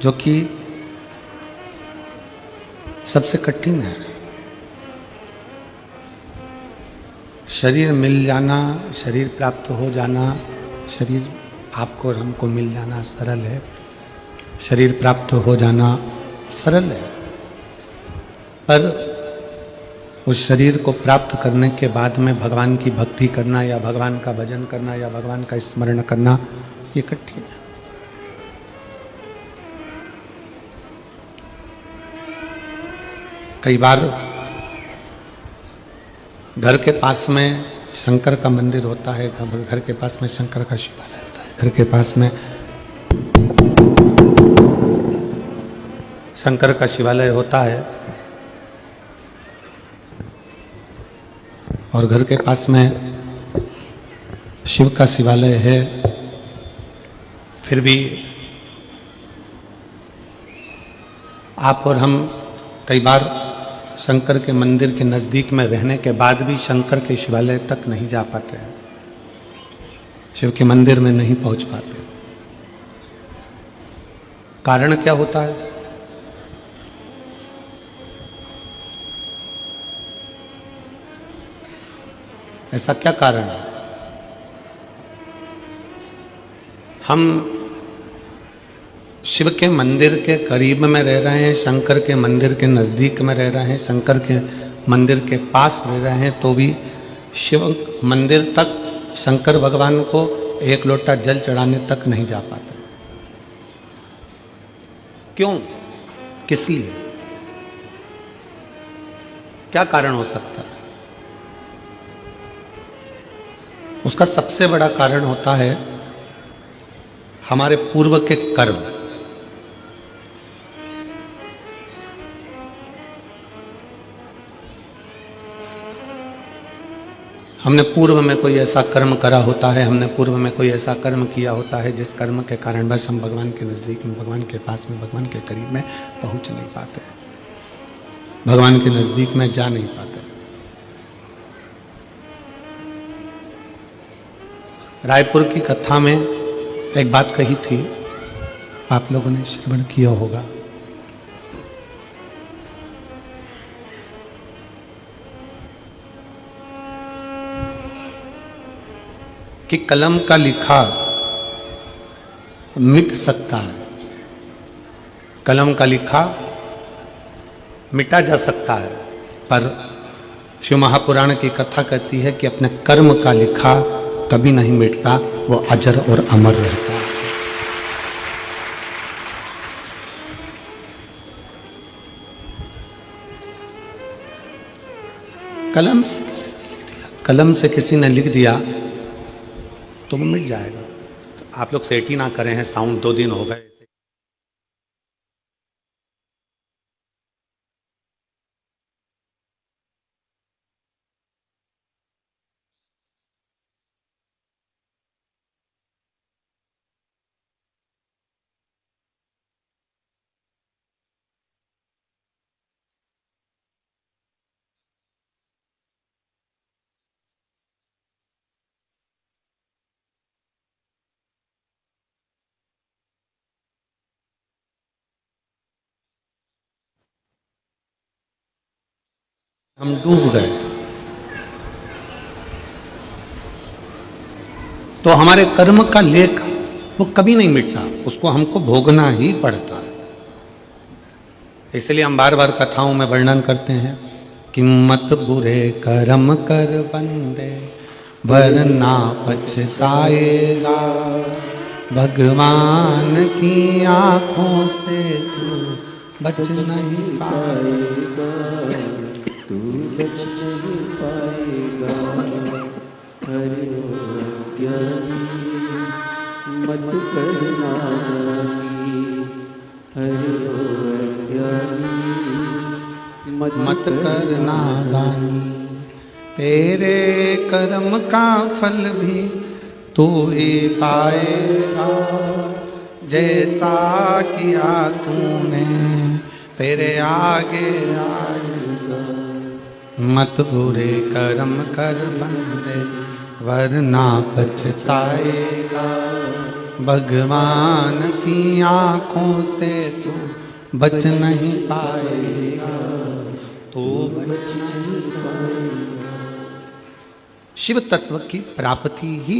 जो कि सबसे कठिन है। शरीर मिल जाना, शरीर प्राप्त हो जाना, शरीर आपको और हमको मिल जाना सरल है, शरीर प्राप्त हो जाना सरल है, पर उस शरीर को प्राप्त करने के बाद में भगवान की भक्ति करना या भगवान का भजन करना या भगवान का स्मरण करना ये कठिन है। कई बार घर के पास में शंकर का मंदिर होता है, घर के पास में शंकर का शिवालय होता है, घर के पास में शंकर का शिवालय होता है और घर के पास में शिव का शिवालय है, फिर भी आप और हम कई बार शंकर के मंदिर के नज़दीक में रहने के बाद भी शंकर के शिवालय तक नहीं जा पाते हैं, शिव के मंदिर में नहीं पहुंच पाते। कारण क्या होता है? ऐसा क्या कारण है? हम शिव के मंदिर के करीब में रह रहे हैं, शंकर के मंदिर के नज़दीक में रह रहे हैं, शंकर के मंदिर के पास रह रहे हैं, तो भी शिव मंदिर तक शंकर भगवान को एक लोटा जल चढ़ाने तक नहीं जा पाते। क्यों? किस लिए? क्या कारण हो सकता है? उसका सबसे बड़ा कारण होता है हमारे पूर्व के कर्म। हमने पूर्व में कोई ऐसा कर्म करा होता है, हमने पूर्व में कोई ऐसा कर्म किया होता है जिस कर्म के कारण बस हम भगवान के नज़दीक में, भगवान के पास में, भगवान के करीब में पहुंच नहीं पाते, भगवान के नज़दीक में जा नहीं पाते। रायपुर की कथा में एक बात कही थी, आप लोगों ने श्रवण किया होगा। कि कलम का लिखा मिट सकता है, कलम का लिखा मिटा जा सकता है, पर शिव महापुराण की कथा कहती है कि अपने कर्म का लिखा कभी नहीं मिटता, वो अजर और अमर रहता है। कलम से किसी ने लिख दिया तो वो मिट जाएगा। तो आप लोग सेट ही ना करें हैं, साउंड 2 दिन हो गए। हम डूब गए तो हमारे कर्म का लेख वो कभी नहीं मिटता, उसको हमको भोगना ही पड़ता है। इसलिए हम बार बार कथाओं में वर्णन करते हैं कि मत बुरे कर्म कर बंदे वरना पछताएगा, भगवान की आंखों से तू बच नहीं पाएगा, तू बच नहीं पाएगा। हरि ज्ञानी मत करना दानी, हरि ज्ञानी मत करना दानी, तेरे कर्म का फल भी तू ही पाएगा, जैसा किया तूने तेरे आगे आएगा। मत बुरे कर्म कर बंदे वरना पछताएगा, भगवान की आंखों से तू बच नहीं पाएगा, तू बच नहीं पाएगा। शिव तत्व की प्राप्ति ही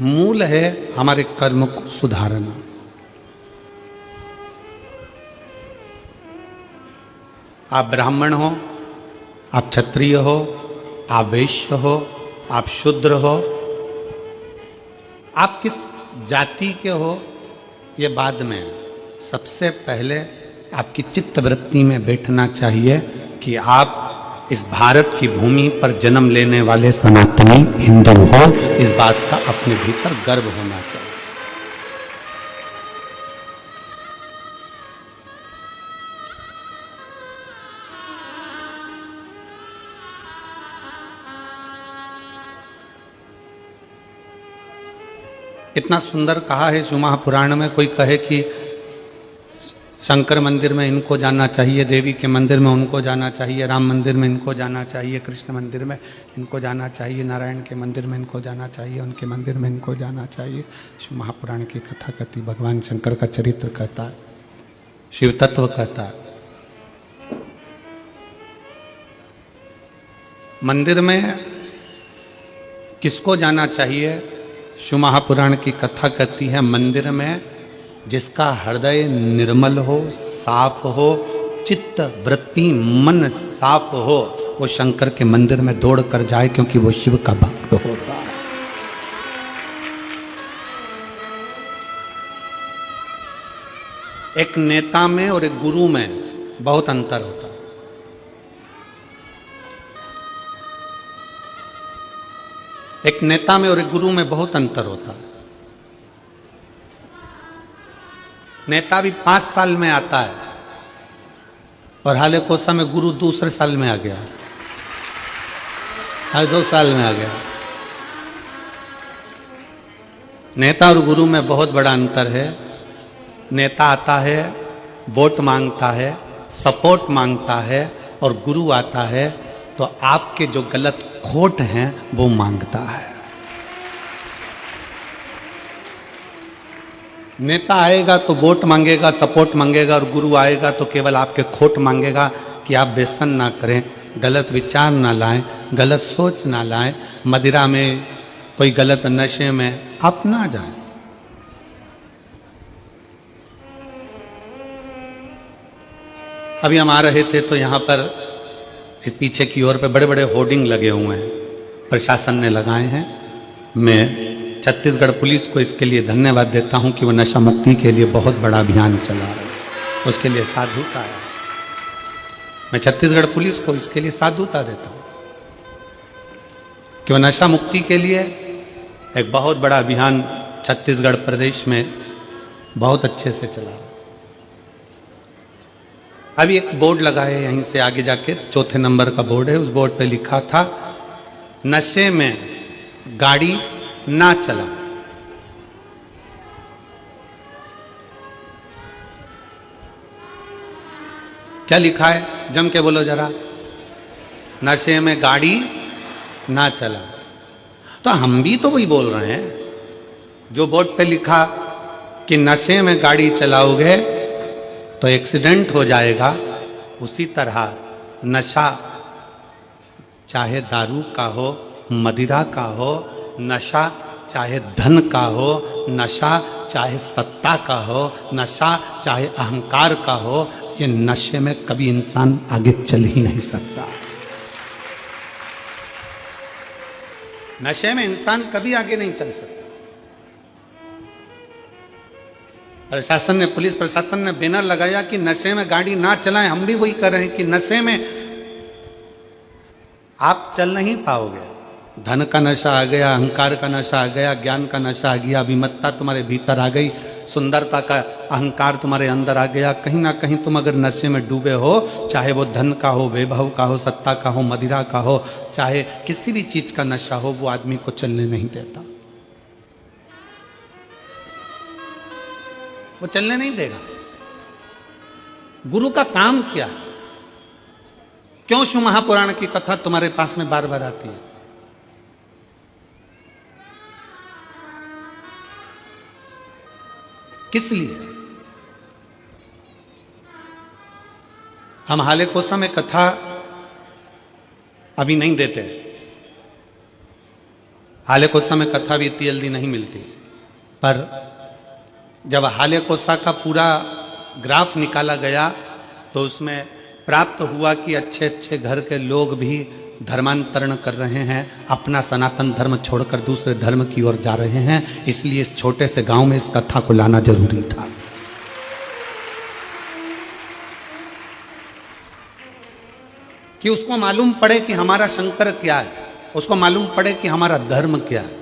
मूल है हमारे कर्म को सुधारना। आप ब्राह्मण हो, आप क्षत्रिय हो, आप वैश्य हो, आप शूद्र हो, आप किस जाति के हो ये बाद में है। सबसे पहले आपकी चित्त वृत्ति में बैठना चाहिए कि आप इस भारत की भूमि पर जन्म लेने वाले सनातनी हिंदू हो। इस बात का अपने भीतर गर्व होना चाहिए। इतना सुंदर कहा है शिव महापुराण में। कोई कहे कि शंकर मंदिर में इनको जाना चाहिए, देवी के मंदिर में उनको जाना चाहिए, राम मंदिर में इनको जाना चाहिए, कृष्ण मंदिर में इनको जाना चाहिए, नारायण के मंदिर में इनको जाना चाहिए, उनके मंदिर में इनको जाना चाहिए। शिव महापुराण की कथा कहती, भगवान शंकर का चरित्र कहता है, शिव तत्व कहता है। मंदिर में किसको जाना चाहिए? शिव महापुराण की कथा कहती है, मंदिर में जिसका हृदय निर्मल हो, साफ हो, चित्त वृत्ति मन साफ हो, वो शंकर के मंदिर में दौड़ कर जाए, क्योंकि वो शिव का भक्त होता है। एक नेता में और एक गुरु में बहुत अंतर होता है। एक नेता में और एक गुरु में बहुत अंतर होता है। नेता भी 5 साल में आता है और हाले कोसा में गुरु दूसरे साल में आ गया, हर 2 साल में आ गया। नेता और गुरु में बहुत बड़ा अंतर है। नेता आता है, वोट मांगता है, सपोर्ट मांगता है, और गुरु आता है तो आपके जो गलत खोट हैं वो मांगता है। नेता आएगा तो वोट मांगेगा, सपोर्ट मांगेगा, और गुरु आएगा तो केवल आपके खोट मांगेगा कि आप व्यसन ना करें, गलत विचार ना लाएं, गलत सोच ना लाएं, मदिरा में कोई गलत नशे में आप ना जाएं। अभी हम आ रहे थे तो यहाँ पर इस पीछे की ओर पे बड़े बड़े होर्डिंग लगे हुए हैं, प्रशासन ने लगाए हैं। मैं छत्तीसगढ़ पुलिस को इसके लिए धन्यवाद देता हूं कि वो नशा मुक्ति के लिए बहुत बड़ा अभियान चला रहे हैं, उसके लिए साधुता है। मैं छत्तीसगढ़ पुलिस को इसके लिए साधुता देता हूं कि वो नशा मुक्ति के लिए एक बहुत बड़ा अभियान छत्तीसगढ़ प्रदेश में बहुत अच्छे से चला रहा है। अभी एक बोर्ड लगा है यहीं से आगे जाके, 4थे नंबर का बोर्ड है, उस बोर्ड पे लिखा था, नशे में गाड़ी ना चला। क्या लिखा है? जम के बोलो जरा। नशे में गाड़ी ना चला। तो हम भी तो वही बोल रहे हैं जो बोर्ड पे लिखा कि नशे में गाड़ी चलाओगे तो एक्सीडेंट हो जाएगा। उसी तरह नशा चाहे दारू का हो, मदिरा का हो, नशा चाहे धन का हो, नशा चाहे सत्ता का हो, नशा चाहे अहंकार का हो, ये नशे में कभी इंसान आगे चल ही नहीं सकता। नशे में इंसान कभी आगे नहीं चल सकता। प्रशासन ने, पुलिस प्रशासन ने बैनर लगाया कि नशे में गाड़ी ना चलाएं। हम भी वही कर रहे हैं कि नशे में आप चल नहीं पाओगे। धन का नशा आ गया, अहंकार का नशा आ गया, ज्ञान का नशा आ गया, अभिमत्ता तुम्हारे भीतर आ गई, सुंदरता का अहंकार तुम्हारे अंदर आ गया। कहीं ना कहीं तुम अगर नशे में डूबे हो, चाहे वो धन का हो, वैभव का हो, सत्ता का हो, मदिरा का हो, चाहे किसी भी चीज का नशा हो, वो आदमी को चलने नहीं देता, वो चलने नहीं देगा। गुरु का काम क्या है? क्यों शिव महापुराण की कथा तुम्हारे पास में बार बार आती है? किस लिए? हम हाले कोसा में कथा अभी नहीं देते। हाले कोसा में कथा भी इतनी जल्दी नहीं मिलती, पर जब हाले कोसा का पूरा ग्राफ निकाला गया तो उसमें प्राप्त हुआ कि अच्छे अच्छे घर के लोग भी धर्मांतरण कर रहे हैं, अपना सनातन धर्म छोड़कर दूसरे धर्म की ओर जा रहे हैं। इसलिए इस छोटे से गांव में इस कथा को लाना जरूरी था। कि उसको मालूम पड़े कि हमारा शंकर क्या है, उसको मालूम पड़े कि हमारा धर्म क्या है।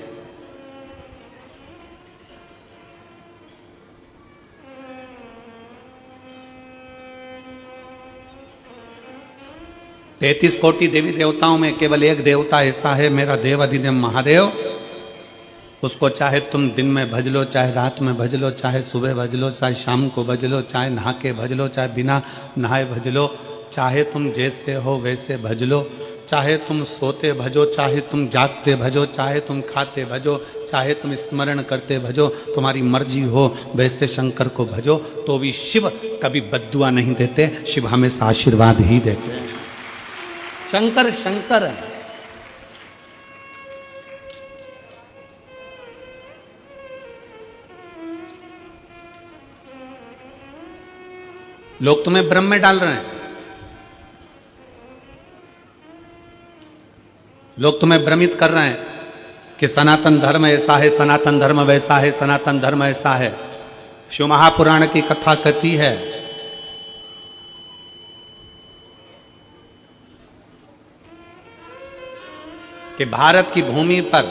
तैतीस कोटि देवी देवताओं में केवल एक देवता ऐसा है, मेरा देव अधिदेव महादेव। उसको चाहे तुम दिन में भज लो, चाहे रात में भज लो, चाहे सुबह भज लो, चाहे शाम को भज लो, चाहे नहा के भज लो, चाहे बिना नहाए भज लो, चाहे तुम जैसे हो वैसे भज लो, चाहे तुम सोते भजो, चाहे तुम जागते भजो, चाहे तुम खाते भजो, चाहे तुम स्मरण करते भजो, तुम्हारी मर्जी हो वैसे शंकर को भजो। तो भी शिव कभी बद्दुआ नहीं देते, शिव हमेशा आशीर्वाद ही देते हैं। शंकर शंकर है। लोग तुम्हें भ्रम में डाल रहे हैं, लोग तुम्हें भ्रमित कर रहे हैं कि सनातन धर्म ऐसा है, सनातन धर्म वैसा है, सनातन धर्म ऐसा है। शिव महापुराण की कथा कहती है कि भारत की भूमि पर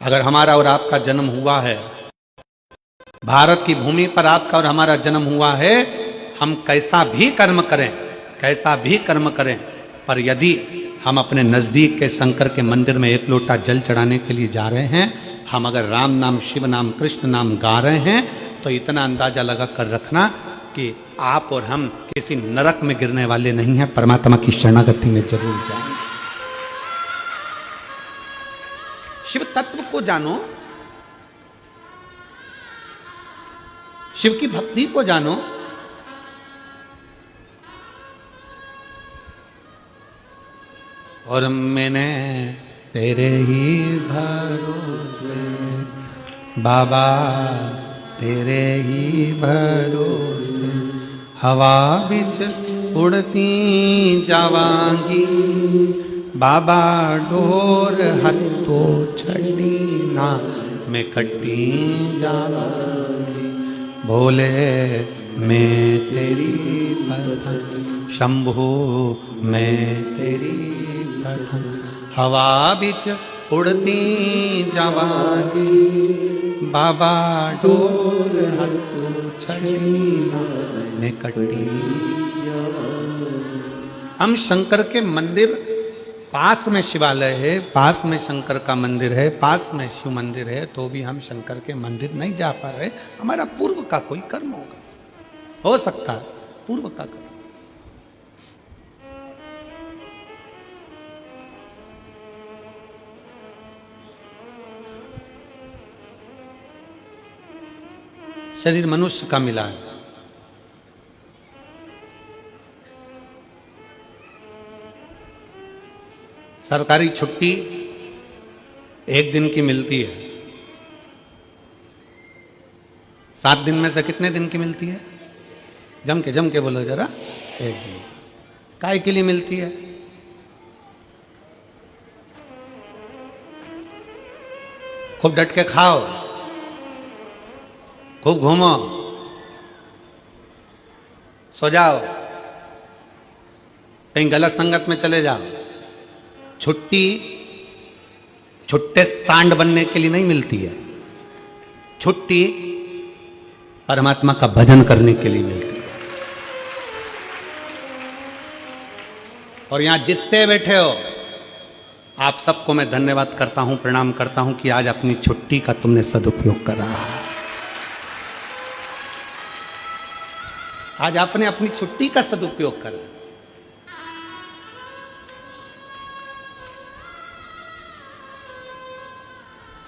अगर हमारा और आपका जन्म हुआ है, भारत की भूमि पर आपका और हमारा जन्म हुआ है, हम कैसा भी कर्म करें, कैसा भी कर्म करें, पर यदि हम अपने नजदीक के शंकर के मंदिर में एक लोटा जल चढ़ाने के लिए जा रहे हैं, हम अगर राम नाम, शिव नाम, कृष्ण नाम गा रहे हैं, तो इतना अंदाजा लगा कर रखना कि आप और हम किसी नरक में गिरने वाले नहीं हैं, परमात्मा की शरणागति में जरूर जाएंगे। शिव तत्व को जानो, शिव की भक्ति को जानो। और मैंने तेरे ही भरोसे बाबा, तेरे ही भरोसे हवा बिच उड़ती जावांगी, बाबा डोर हथो छड़ी ना मैं कटी जावांगी। भोले मैं तेरी पतन, शंभू मैं तेरी पतन, हवा बिच उड़ती जावांगी, बाबा डोर हथो छड़ी ना मैं कटी। हम शंकर के मंदिर, पास में शिवालय है, पास में शंकर का मंदिर है, पास में शिव मंदिर है, तो भी हम शंकर के मंदिर नहीं जा पा रहे। हमारा पूर्व का कोई कर्म होगा, हो सकता है पूर्व का कर्म। शरीर मनुष्य का मिला है, सरकारी छुट्टी एक दिन की मिलती है, 7 दिन में से कितने दिन की मिलती है? जम के बोलो जरा। एक दिन। काय के लिए मिलती है? खूब डट के खाओ, खूब घूमो, सो जाओ, कहीं गलत संगत में चले जाओ। छुट्टी छुट्टे सांड बनने के लिए नहीं मिलती है, छुट्टी परमात्मा का भजन करने के लिए मिलती है। और यहां जितने बैठे हो, आप सबको मैं धन्यवाद करता हूं, प्रणाम करता हूं कि आज अपनी छुट्टी का तुमने सदुपयोग करा। आज आपने अपनी छुट्टी का सदुपयोग करा।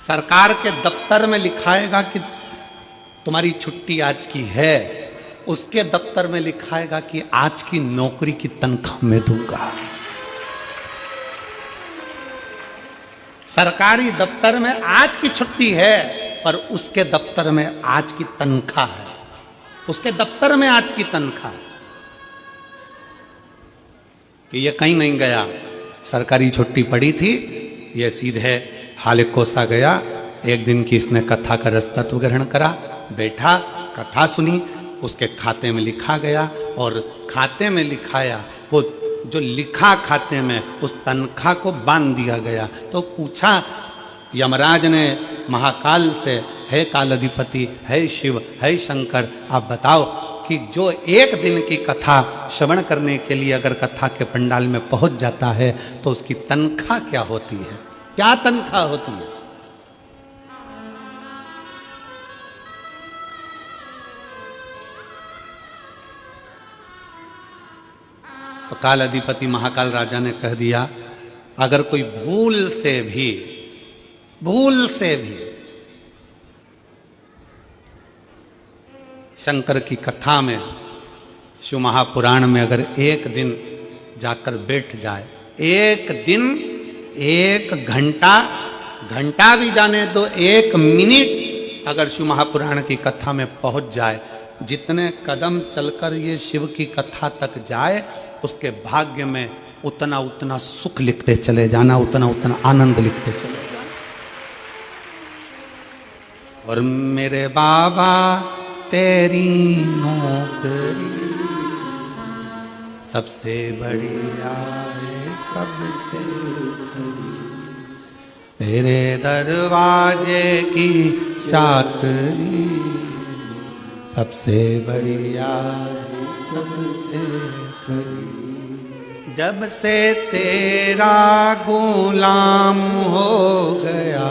सरकार के दफ्तर में लिखाएगा कि तुम्हारी छुट्टी आज की है, उसके दफ्तर में लिखाएगा कि आज की नौकरी की तनख्वाह मैं दूंगा। सरकारी दफ्तर में आज की छुट्टी है, पर उसके दफ्तर में आज की तनख्वाह है, उसके दफ्तर में आज की तनख्वाह। कि ये कहीं नहीं गया, सरकारी छुट्टी पड़ी थी, ये सीधे हालेकोसा गया। एक दिन की इसने कथा का रसतत्व ग्रहण करा, बैठा, कथा सुनी, उसके खाते में लिखा गया और खाते में लिखाया, वो जो लिखा खाते में उस तनख्वाह को बांध दिया गया। तो पूछा यमराज ने महाकाल से, हे काल अधिपति, हे शिव, हे शंकर, आप बताओ कि जो एक दिन की कथा श्रवण करने के लिए अगर कथा के पंडाल में पहुंच जाता है तो उसकी तनख्वाह क्या होती है, क्या तनख्वाह होती है? तो काल अधिपति महाकाल राजा ने कह दिया, अगर कोई भूल से भी शंकर की कथा में, शिव महापुराण में अगर एक दिन जाकर बैठ जाए, एक दिन, एक घंटा भी जाने दो, एक मिनट अगर शिव महापुराण की कथा में पहुंच जाए, जितने कदम चलकर ये शिव की कथा तक जाए, उसके भाग्य में उतना उतना सुख लिखते चले जाना, उतना उतना आनंद लिखते चले जाना। और मेरे बाबा तेरी नौकरी सबसे बढ़िया है, सबसे तेरे दरवाजे की चाकरी सबसे बढ़िया है, सबसे जब से तेरा गुलाम हो गया,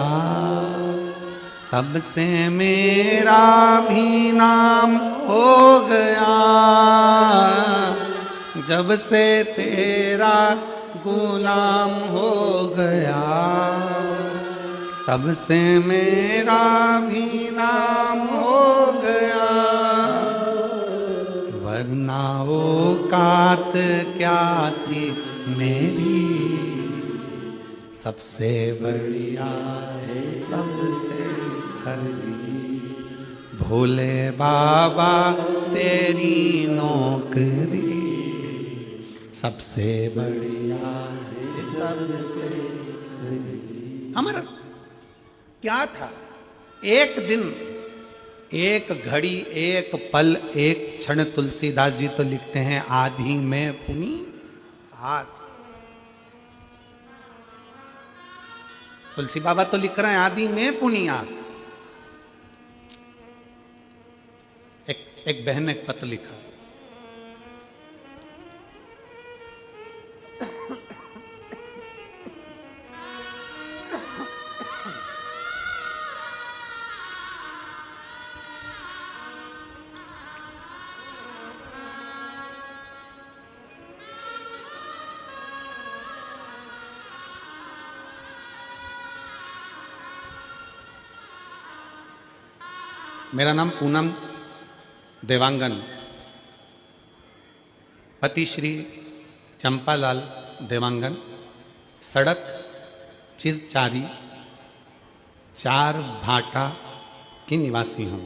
तब से मेरा भी नाम हो गया। जब से तेरा गुलाम हो गया, तब से मेरा भी नाम हो गया। वरना औकात क्या थी मेरी, सबसे बढ़िया है, सबसे खरी। भोले बाबा तेरी नौकरी सबसे बढ़िया है, सबसे खरी। हमारा क्या था? एक दिन, एक घड़ी, एक पल, एक क्षण। तुलसीदास जी तो लिखते हैं, आधी में पुनी हाथ। तुलसी बाबा तो लिख रहे हैं, आदि में पुनिया। एक बहन ने एक पत्र लिखा, मेरा नाम पूनम देवांगन, पति श्री चंपालाल देवांगन, सड़क चिरचारी 4 भाटा की निवासी हूँ।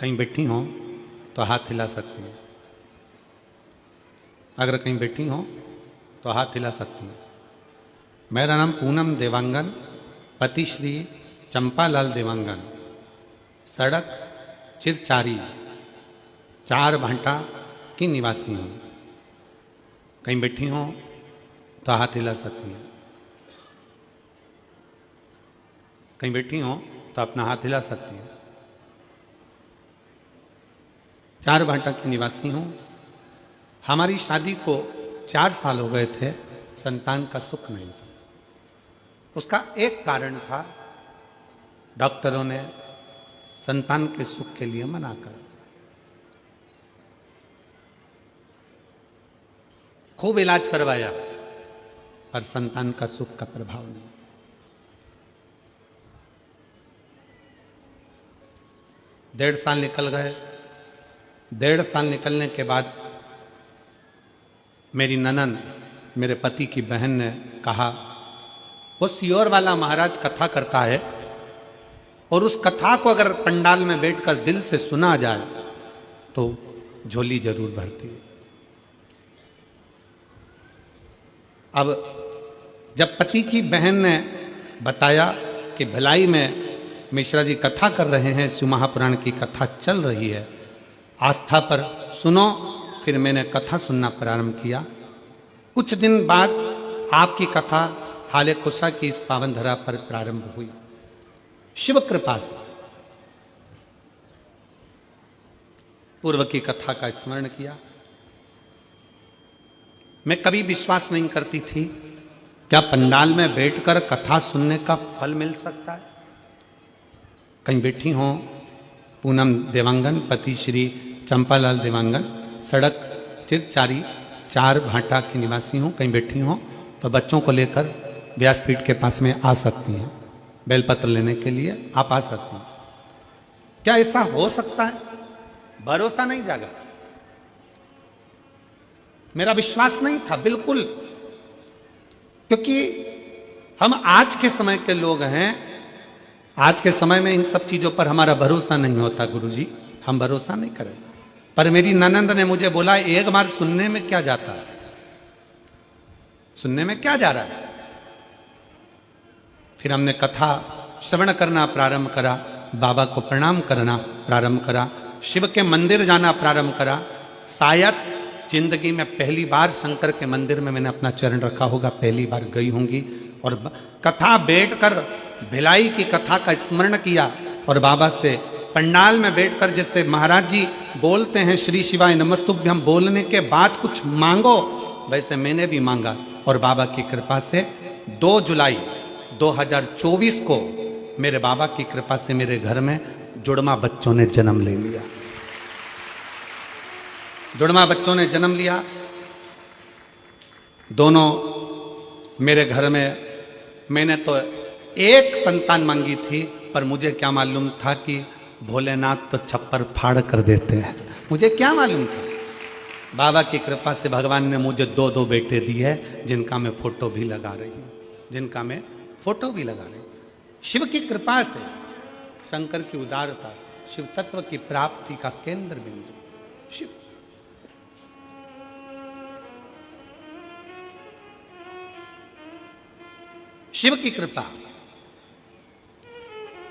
कहीं बैठी हो तो हाथ हिला सकती हैं, अगर कहीं बैठी हो तो हाथ हिला सकती हैं। मेरा नाम पूनम देवांगन, पति श्री चंपालाल देवांगन, सड़क चिरचारी 4 भाटा की निवासी हूँ। कहीं बैठी हो तो हाथ हिला सकती हैं, कहीं बैठी हो तो अपना हाथ हिला सकती हैं। 4 भाटा की निवासी हूँ। हमारी शादी को 4 साल हो गए थे, संतान का सुख नहीं था। उसका एक कारण था, डॉक्टरों ने संतान के सुख के लिए मना कर, खूब इलाज करवाया, पर संतान का सुख का प्रभाव नहीं। 1.5 साल निकल गए। 1.5 साल निकलने के बाद मेरी ननंद, मेरे पति की बहन ने कहा, वो सियोर वाला महाराज कथा करता है और उस कथा को अगर पंडाल में बैठकर दिल से सुना जाए तो झोली जरूर भरती है। अब जब पति की बहन ने बताया कि भिलाई में मिश्रा जी कथा कर रहे हैं, शिव महापुराण की कथा चल रही है, आस्था पर सुनो, फिर मैंने कथा सुनना प्रारंभ किया। कुछ दिन बाद आपकी कथा हाले खुशा की इस पावन धरा पर प्रारंभ हुई। शिव कृपा से पूर्व की कथा का स्मरण किया। मैं कभी विश्वास नहीं करती थी क्या पंडाल में बैठकर कथा सुनने का फल मिल सकता है। कहीं बैठी हो पूनम देवांगन, पति श्री चंपालाल देवांगन, सड़क चिरचारी 4 भाटा की निवासी हूं, कहीं बैठी हो तो बच्चों को लेकर व्यासपीठ के पास में आ सकती हैं, बेलपत्र लेने के लिए आप आ सकती हैं। क्या ऐसा हो सकता है? भरोसा नहीं जागा, मेरा विश्वास नहीं था बिल्कुल, क्योंकि हम आज के समय के लोग हैं। आज के समय में इन सब चीजों पर हमारा भरोसा नहीं होता गुरुजी, हम भरोसा नहीं करें। पर मेरी ननंद ने मुझे बोला, एक बार सुनने में क्या जाता है, सुनने में क्या जा रहा है। फिर हमने कथा श्रवण करना प्रारंभ करा, बाबा को प्रणाम करना प्रारंभ करा, शिव के मंदिर जाना प्रारंभ करा। शायद जिंदगी में पहली बार शंकर के मंदिर में मैंने अपना चरण रखा होगा, पहली बार गई होंगी और कथा बैठकर भिलाई की कथा का स्मरण किया और बाबा से पंडाल में बैठकर जैसे महाराज जी बोलते हैं श्री शिवाय नमस्तुभ्यम, बोलने के बाद कुछ मांगो, वैसे मैंने भी मांगा और बाबा की कृपा से 2 जुलाई 2024 को मेरे बाबा की कृपा से मेरे घर में जुड़वा बच्चों ने जन्म ले लिया। जुड़वा बच्चों ने जन्म लिया, दोनों मेरे घर में। मैंने तो एक संतान मांगी थी, पर मुझे क्या मालूम था कि भोलेनाथ तो छप्पर फाड़ कर देते हैं, मुझे क्या मालूम था। बाबा की कृपा से भगवान ने मुझे 2 बेटे दिए हैं, जिनका मैं फोटो भी लगा रही हूं, जिनका मैं फोटो भी लगा रही हूं। शिव की कृपा से, शंकर की उदारता से, शिव तत्व की प्राप्ति का केंद्र बिंदु शिव। शिव की कृपा।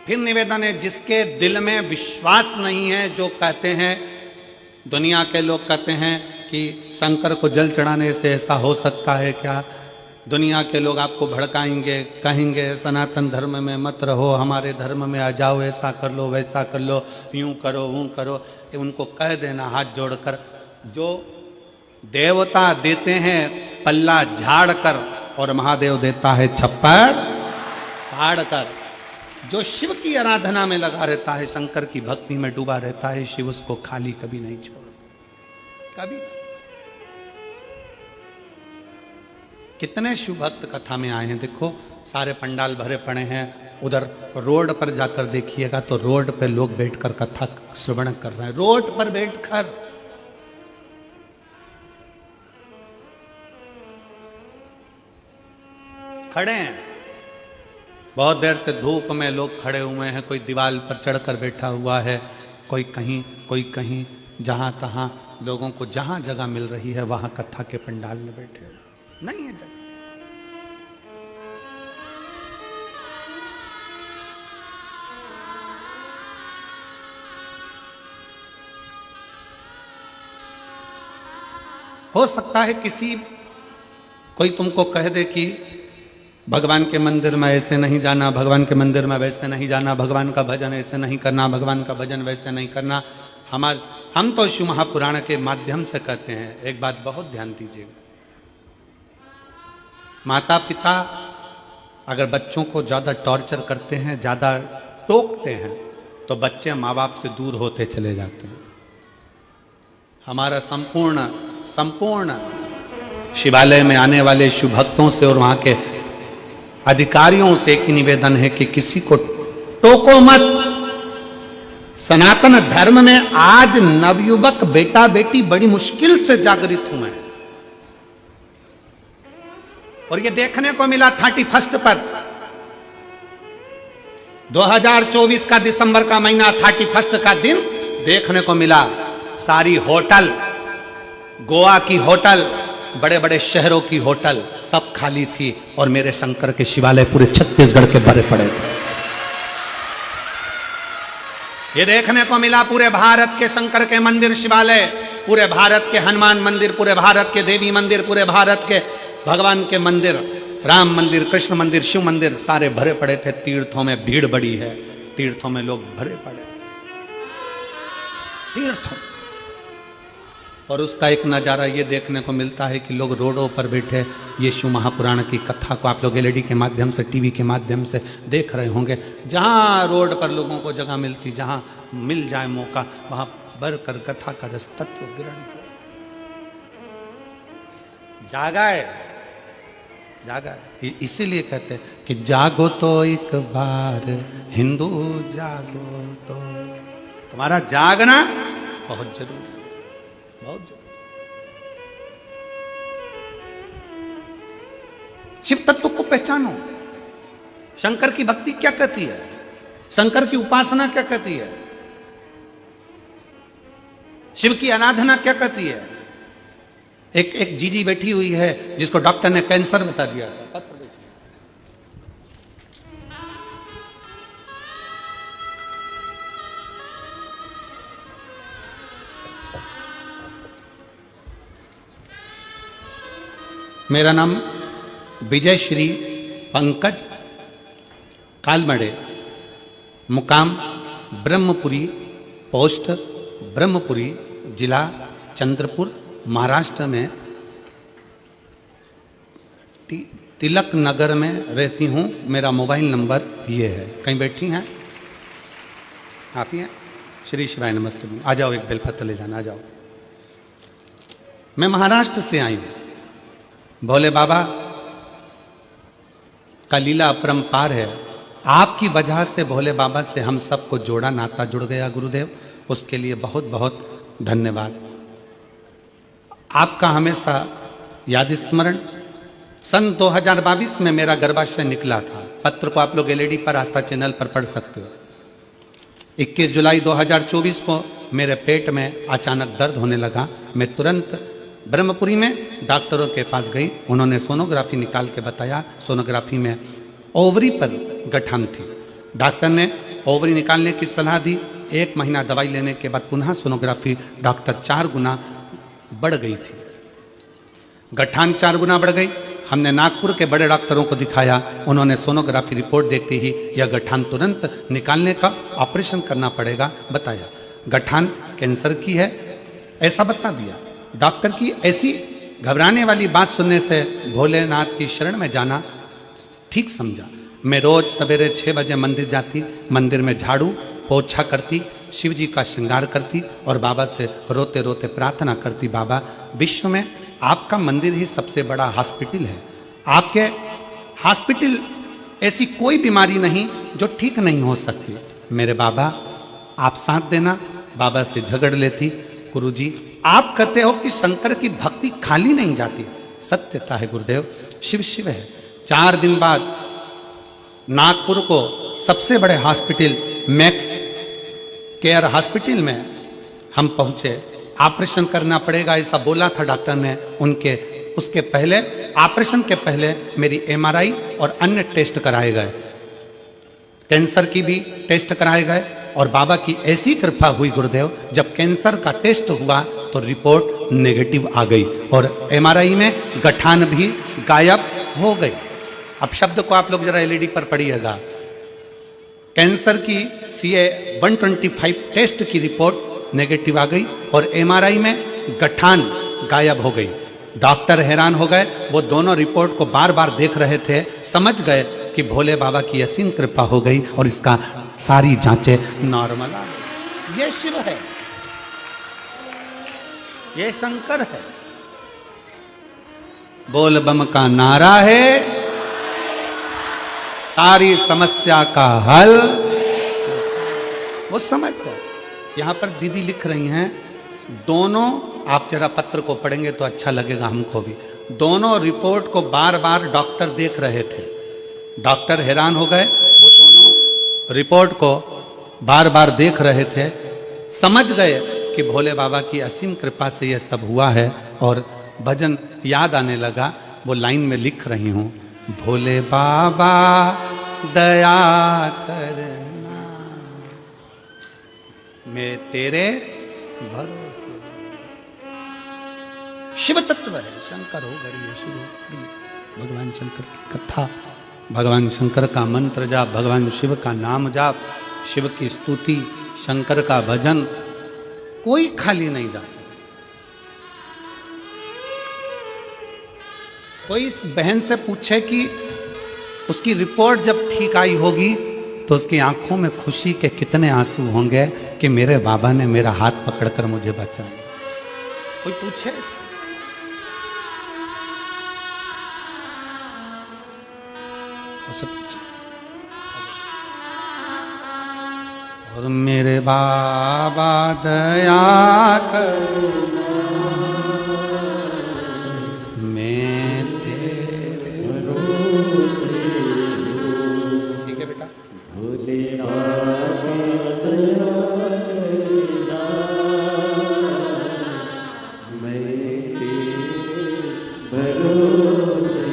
फिर निवेदन है, जिसके दिल में विश्वास नहीं है, जो कहते हैं, दुनिया के लोग कहते हैं कि शंकर को जल चढ़ाने से ऐसा हो सकता है क्या, दुनिया के लोग आपको भड़काएंगे, कहेंगे सनातन धर्म में मत रहो, हमारे धर्म में आ जाओ, ऐसा कर लो वैसा कर लो, यूं करो वो करो। उनको कह देना हाथ जोड़कर, जो देवता देते हैं पल्ला झाड़ कर और महादेव देता है छप्पर फाड़ कर। जो शिव की आराधना में लगा रहता है, शंकर की भक्ति में डूबा रहता है, शिव उसको खाली कभी नहीं छोड़ता, कभी। कितने शिव भक्त कथा में आए हैं, देखो सारे पंडाल भरे पड़े हैं। उधर रोड पर जाकर देखिएगा तो रोड पर लोग बैठकर कथा श्रवण कर रहे हैं, रोड पर बैठकर। खड़े हैं, बहुत देर से धूप में लोग खड़े हुए हैं, कोई दीवार पर चढ़कर बैठा हुआ है, कोई कहीं, जहां तहां लोगों को जहां जगह मिल रही है वहां कथा के पंडाल में बैठे नहीं है जगह। हो सकता है कोई तुमको कह दे कि भगवान के मंदिर में ऐसे नहीं जाना, भगवान के मंदिर में वैसे नहीं जाना, भगवान का भजन ऐसे नहीं करना, भगवान का भजन वैसे नहीं करना। हम तो शिव महापुराण के माध्यम से कहते हैं, एक बात बहुत ध्यान दीजिएगा, माता पिता अगर बच्चों को ज्यादा टॉर्चर करते हैं, ज्यादा टोकते हैं, तो बच्चे माँ बाप से दूर होते चले जाते हैं। हमारा संपूर्ण शिवालय में आने वाले शिव भक्तों से और वहां के अधिकारियों से एक ही निवेदन है कि किसी को टोको मत, सनातन धर्म में आज नवयुवक बेटा बेटी बड़ी मुश्किल से जागृत हुए हैं। और ये देखने को मिला 31 पर 2024 का दिसंबर का महीना 31 का दिन देखने को मिला। सारी होटल, गोवा की होटल, बड़े बड़े शहरों की होटल सब खाली थी और मेरे शंकर के शिवालय पूरे छत्तीसगढ़ के भरे पड़े थे। ये देखने को मिला पूरे भारत के शंकर के मंदिर शिवालय, पूरे भारत के हनुमान मंदिर, पूरे भारत के देवी मंदिर, पूरे भारत के भगवान के मंदिर, राम मंदिर, कृष्ण मंदिर, शिव मंदिर सारे भरे पड़े थे। तीर्थों में भीड़ बड़ी है, तीर्थों में लोग भरे पड़े तीर्थों। और उसका एक नज़ारा ये देखने को मिलता है कि लोग रोडों पर बैठे यीशु महापुराण की कथा को आप लोग एलईडी के माध्यम से, टीवी के माध्यम से देख रहे होंगे। जहाँ रोड पर लोगों को जगह मिलती, जहाँ मिल जाए मौका, वहाँ बढ़कर कथा का रस तत्व ग्रहण करो। जागा है, जागा है। इसीलिए कहते हैं कि जागो तो एक बार हिंदू, जागो तो। तुम्हारा जागना बहुत जरूरी है, बहुत जरूरी। शिव तत्व को पहचानो। शंकर की भक्ति क्या कहती है, शंकर की उपासना क्या कहती है, शिव की आराधना क्या कहती है। एक जीजी बैठी हुई है जिसको डॉक्टर ने कैंसर बता दिया था। पत्र देखिए, मेरा नाम विजय श्री पंकज कालमड़े, मुकाम ब्रह्मपुरी, पोस्ट ब्रह्मपुरी, जिला चंद्रपुर, महाराष्ट्र में तिलक नगर में रहती हूँ। मेरा मोबाइल नंबर ये है। कहीं बैठी हैं आप ही हैं? श्री शिवाय नमस्ते। आ जाओ, एक बेलपत्र ले जाना, आ जाओ। मैं महाराष्ट्र से आई हूँ। भोले बाबा का लीला अपरंपार है। आपकी वजह से भोले बाबा से हम सबको जोड़ा, नाता जुड़ गया गुरुदेव, उसके लिए बहुत बहुत धन्यवाद। आपका हमेशा याद स्मरण। सन 2022 में मेरा गर्भाशय निकला था। पत्र को आप लोग एलईडी पर, आस्था चैनल पर पढ़ सकते हो। 21 जुलाई 2024 को मेरे पेट में अचानक दर्द होने लगा। मैं तुरंत ब्रह्मपुरी में डॉक्टरों के पास गई। उन्होंने सोनोग्राफी निकाल के बताया, सोनोग्राफी में ओवरी पर गठान थी। डॉक्टर ने ओवरी निकालने की सलाह दी। 1 महीना दवाई लेने के बाद पुनः सोनोग्राफी डॉक्टर 4 गुना बढ़ गई थी। गठान 4 गुना बढ़ गई। हमने नागपुर के बड़े डॉक्टरों को दिखाया। उन्होंने सोनोग्राफी रिपोर्ट देखते ही यह गठान तुरंत निकालने का ऑपरेशन करना पड़ेगा बताया। गठान कैंसर की है ऐसा बता दिया। डॉक्टर की ऐसी घबराने वाली बात सुनने से भोलेनाथ की शरण में जाना ठीक समझा। मैं रोज सवेरे 6 बजे मंदिर जाती, मंदिर में झाड़ू पोछा करती, शिव जी का श्रृंगार करती और बाबा से रोते रोते प्रार्थना करती, बाबा विश्व में आपका मंदिर ही सबसे बड़ा हॉस्पिटल है। आपके हॉस्पिटल ऐसी कोई बीमारी नहीं जो ठीक नहीं हो सकती। मेरे बाबा आप साथ देना। बाबा से झगड़ लेती, गुरुजी आप कहते हो कि शंकर की भक्ति खाली नहीं जाती। सत्यता है गुरुदेव, शिव शिव है। 4 दिन बाद नागपुर को सबसे बड़े हॉस्पिटल मैक्स केयर हॉस्पिटल में हम पहुंचे। ऑपरेशन करना पड़ेगा ऐसा बोला था डॉक्टर ने। उसके पहले, ऑपरेशन के पहले मेरी एमआरआई और अन्य टेस्ट कराए गए, कैंसर की भी टेस्ट कराए गए। और बाबा की ऐसी कृपा हुई गुरुदेव, जब कैंसर का टेस्ट हुआ तो रिपोर्ट नेगेटिव आ गई और एमआरआई में गठान भी गायब हो गई। अब शब्द को आप लोग जरा एलईडी पर पढ़िएगा। कैंसर की CA 125 टेस्ट की रिपोर्ट नेगेटिव आ गई और एमआरआई में गठान गायब हो गई। डॉक्टर हैरान हो गए। वो दोनों रिपोर्ट को बार बार देख रहे थे, समझ गए कि भोले बाबा की असीम कृपा हो गई और इसका सारी जांचें नॉर्मल आ गई। ये शिव है, ये शंकर है। बोल बम का नारा है, सारी समस्या का हल। वो समझ गए। यहां पर दीदी लिख रही हैं, दोनों, आप जरा पत्र को पढ़ेंगे तो अच्छा लगेगा हमको भी, दोनों रिपोर्ट को बार बार डॉक्टर देख रहे थे। डॉक्टर हैरान हो गए, वो दोनों रिपोर्ट को बार बार देख रहे थे, समझ गए कि भोले बाबा की असीम कृपा से यह सब हुआ है, और भजन याद आने लगा। वो लाइन में लिख रही हूं, भोले बाबा दया करना, मैं तेरे भरोसे। शिव तत्व है, शंकर हो घड़ी है, शिव हो घड़ी है। भगवान शंकर की कथा, भगवान शंकर का मंत्र जाप, भगवान शिव का नाम जाप, शिव की स्तुति, शंकर का भजन, कोई खाली नहीं जाता। कोई इस बहन से पूछे कि उसकी रिपोर्ट जब ठीक आई होगी तो उसकी आंखों में खुशी के कितने आंसू होंगे कि मेरे बाबा ने मेरा हाथ पकड़कर मुझे बचाया। कोई पूछे इससे? उसे पूछे, और मेरे बाबा दया करना, मैं तेरे भरोसे। ठीक है बेटा, भोले बाबा दया करना, मैं तेरे भरोसे।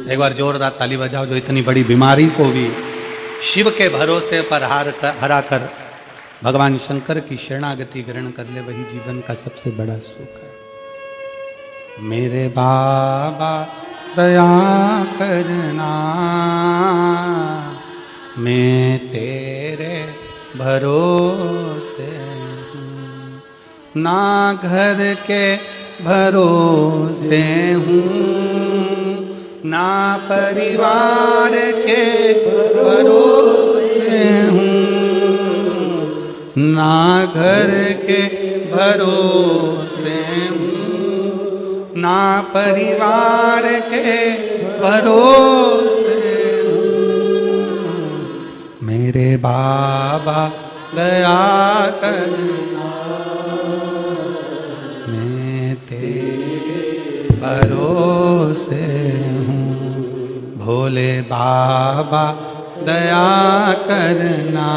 एक बार जोरदार ताली बजाओ जो इतनी बड़ी बीमारी को भी शिव के भरोसे पर हरा कर भगवान शंकर की शरणागति ग्रहण कर ले, वही जीवन का सबसे बड़ा सुख है। मेरे बाबा दया करना, मैं तेरे भरोसे हूँ, ना घर के भरोसे हूँ, ना परिवार के भरोसे हूँ, ना घर के भरोसे हूँ, ना परिवार के भरोसे हूँ, मेरे बाबा दया करना, मैं तेरे भरोसे हूँ, भोले बाबा दया करना,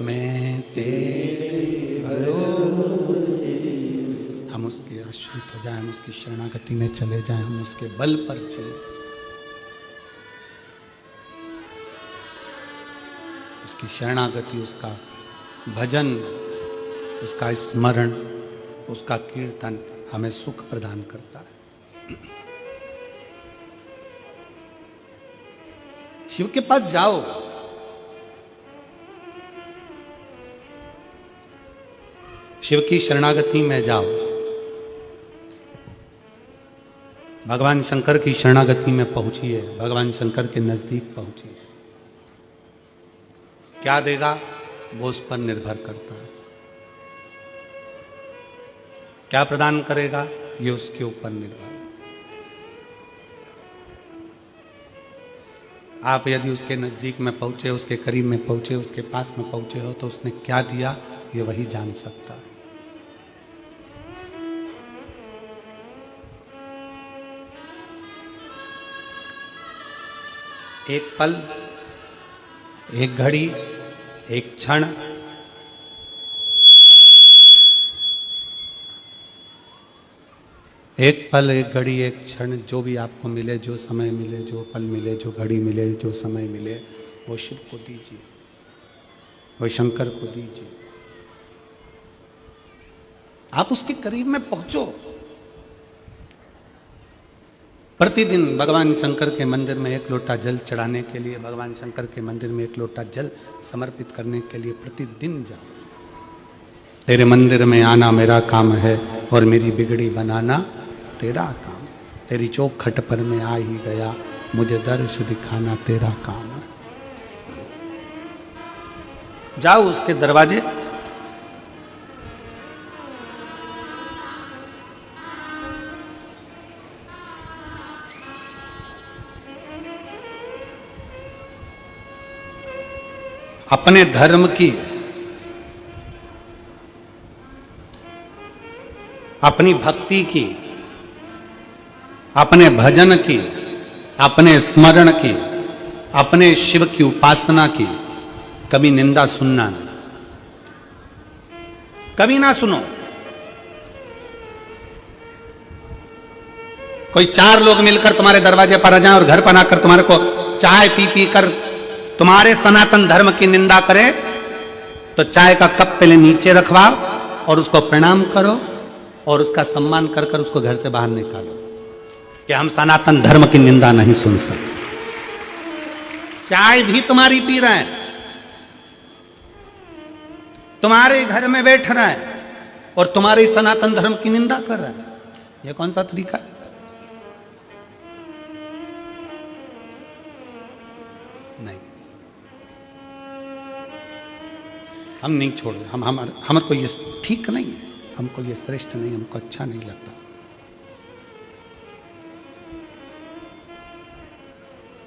मैं तेरे भरोसे। हम उसके आश्रित हो जाएं, हम उसकी शरणागति में चले जाएं, हम उसके बल पर जिए, उसकी शरणागति, उसका भजन, उसका स्मरण, उसका कीर्तन हमें सुख प्रदान करता है। शिव के पास जाओ, शिव की शरणागति में जाओ, भगवान शंकर की शरणागति में पहुंचिए, भगवान शंकर के नजदीक पहुंचिए। क्या देगा वो उस पर निर्भर करता है, क्या प्रदान करेगा ये उसके ऊपर निर्भर है। आप यदि उसके नजदीक में पहुंचे, उसके करीब में पहुंचे, उसके पास में पहुंचे हो, तो उसने क्या दिया ये वही जान सकता है। एक पल, एक घड़ी, एक क्षण, एक पल, एक घड़ी, एक क्षण, जो भी आपको मिले, जो समय मिले, जो पल मिले, जो घड़ी मिले, जो समय मिले, वो शिव को दीजिए, वो शंकर को दीजिए। आप उसके करीब में पहुंचो। प्रतिदिन भगवान शंकर के मंदिर में एक लोटा जल चढ़ाने के लिए, भगवान शंकर के मंदिर में एक लोटा जल समर्पित करने के लिए प्रतिदिन जाओ। तेरे मंदिर में आना मेरा काम है और मेरी बिगड़ी बनाना तेरा काम। तेरी चौखट पर मैं आ ही गया, मुझे दर्श दिखाना तेरा काम है। जाओ उसके दरवाजे, अपने धर्म की अपनी भक्ति की, अपने भजन की, अपने स्मरण की, अपने शिव की उपासना की कभी निंदा सुनना नहीं, कभी ना सुनो। कोई 4 लोग मिलकर तुम्हारे दरवाजे पर आ जाएं और घर पर आकर तुम्हारे को चाय पी पी कर तुम्हारे सनातन धर्म की निंदा करे, तो चाय का कप पहले नीचे रखवाओ और उसको प्रणाम करो और उसका सम्मान कर कर उसको घर से बाहर निकालो कि हम सनातन धर्म की निंदा नहीं सुन सकते। चाय भी तुम्हारी पी रहा है, तुम्हारे घर में बैठ रहा है और तुम्हारे सनातन धर्म की निंदा कर रहा है। यह कौन सा तरीका है? नहीं, हम नहीं छोड़, हमको ये ठीक नहीं है, हमको ये श्रेष्ठ नहीं, हमको अच्छा नहीं लगता।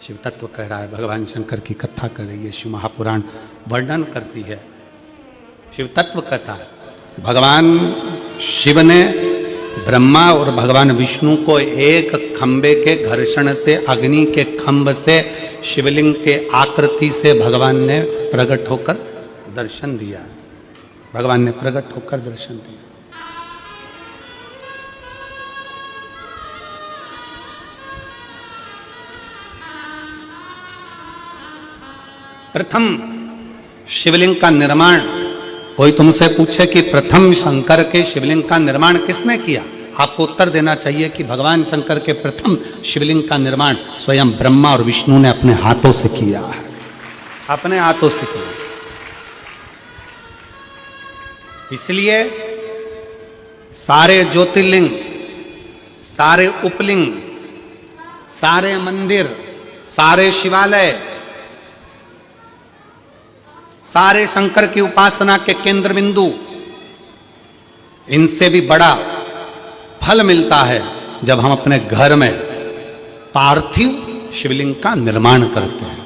शिव तत्व कह रहा है, भगवान शंकर की कथा कर रही है, शिव महापुराण वर्णन करती है। शिव तत्व कहता है भगवान शिव ने ब्रह्मा और भगवान विष्णु को एक खंबे के घर्षण से, अग्नि के खंभ से, शिवलिंग के आकृति से भगवान ने प्रकट होकर दर्शन दिया। भगवान ने प्रकट होकर दर्शन दिया। प्रथम शिवलिंग का निर्माण, कोई तुमसे पूछे कि प्रथम शंकर के शिवलिंग का निर्माण किसने किया, आपको उत्तर देना चाहिए कि भगवान शंकर के प्रथम शिवलिंग का निर्माण स्वयं ब्रह्मा और विष्णु ने अपने हाथों से किया है, अपने हाथों से किया। इसलिए सारे ज्योतिर्लिंग, सारे उपलिंग, सारे मंदिर, सारे शिवालय, सारे शंकर की उपासना के केंद्र बिंदु, इनसे भी बड़ा फल मिलता है जब हम अपने घर में पार्थिव शिवलिंग का निर्माण करते हैं।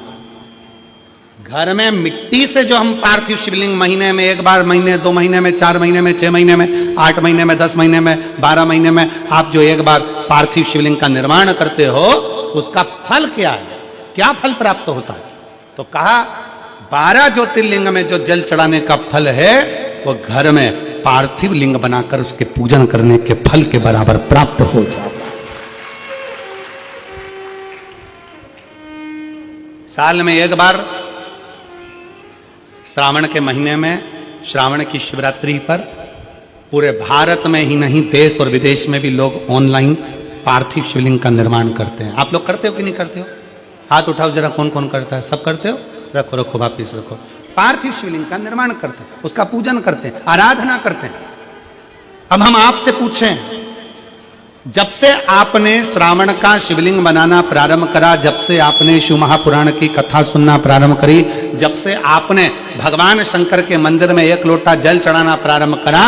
घर में मिट्टी से जो हम पार्थिव शिवलिंग महीने में एक बार, महीने 2 महीने में, 4 महीने में, 6 महीने में, 8 महीने में, 10 महीने में, 12 महीने में आप जो एक बार पार्थिव शिवलिंग का निर्माण करते हो, उसका फल क्या है, क्या फल प्राप्त होता है? तो कहा 12 ज्योतिर्लिंग में जो जल चढ़ाने का फल है वो घर में पार्थिव लिंग बनाकर उसके पूजन करने के फल के बराबर प्राप्त हो जाता है। साल में एक बार श्रावण के महीने में, श्रावण की शिवरात्रि पर पूरे भारत में ही नहीं, देश और विदेश में भी लोग ऑनलाइन पार्थिव शिवलिंग का निर्माण करते हैं। आप लोग करते हो कि नहीं करते हो? हाथ उठाओ जरा, कौन कौन करता है? सब करते हो? रखो रखो, वापिस रखो। पार्थिव शिवलिंग का निर्माण करते हैं, उसका पूजन करते हैं, आराधना करते हैं। अब हम आपसे पूछें, जब से आपने श्रावण का शिवलिंग बनाना प्रारंभ करा, जब से आपने शिव महापुराण की कथा सुनना प्रारंभ करी, जब से आपने भगवान शंकर के मंदिर में 1 लोटा जल चढ़ाना प्रारंभ करा,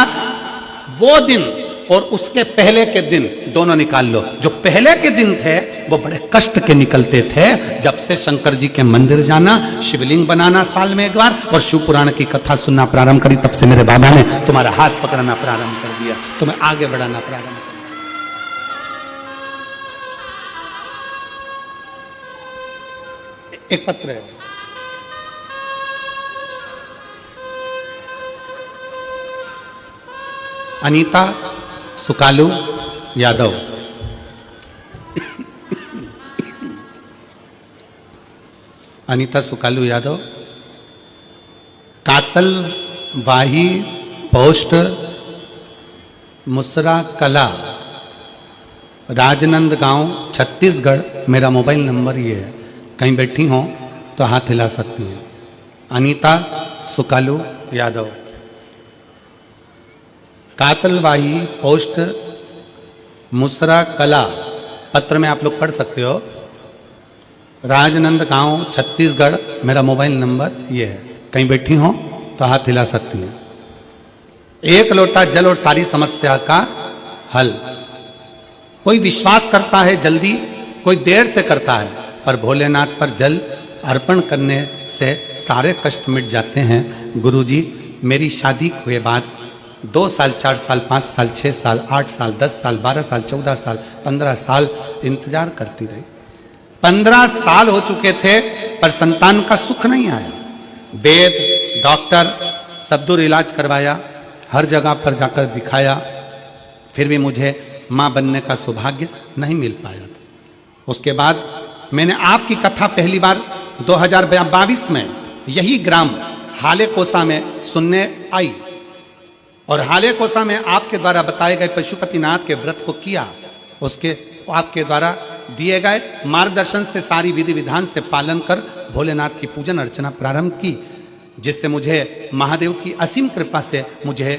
वो दिन और उसके पहले के दिन दोनों निकाल लो। जो पहले के दिन थे वो बड़े कष्ट के निकलते थे। जब से शंकर जी के मंदिर जाना, शिवलिंग बनाना साल में एक बार और शिव पुराण की कथा सुनना प्रारंभ करी, तब से मेरे बाबा ने तुम्हारा हाथ पकड़ना प्रारंभ कर दिया, तुम्हें आगे बढ़ाना प्रारंभ कर दिया। एक पत्र है, अनीता सुकालू यादव, अनीता सुकालू यादव, कातलवाही पोस्ट, मुसरा कला, राजनंद गांव, छत्तीसगढ़। मेरा मोबाइल नंबर ये है, कहीं बैठी हो तो हाथ हिला सकती हैं। अनीता सुकालू यादव, कातलवाही पोस्ट, मुसरा कला, पत्र में आप लोग पढ़ सकते हो, राजनंद गांव, छत्तीसगढ़। मेरा मोबाइल नंबर ये है, कहीं बैठी हो तो हाथ हिला सकती हैं। 1 लोटा जल और सारी समस्या का हल। कोई विश्वास करता है जल्दी, कोई देर से करता है, पर भोलेनाथ पर जल अर्पण करने से सारे कष्ट मिट जाते हैं। गुरुजी, मेरी शादी के बाद 2 साल 4 साल 5 साल 6 साल 8 साल 10 साल 12 साल 14 साल 15 साल इंतजार करती रही। 15 साल हो चुके थे पर संतान का सुख नहीं आया। वेद, डॉक्टर सब दूर इलाज करवाया, हर जगह पर जाकर दिखाया, फिर भी मुझे मां बनने का सौभाग्य नहीं मिल पाया था। उसके बाद मैंने आपकी कथा पहली बार 2022 में यही ग्राम हाले कोसा में सुनने आई और हाले कोसा में आपके द्वारा बताए गए पशुपतिनाथ के व्रत को किया। उसके आपके द्वारा दिए गए मार्गदर्शन से सारी विधि विधान से पालन कर भोलेनाथ की पूजन अर्चना प्रारंभ की, जिससे मुझे महादेव की असीम कृपा से मुझे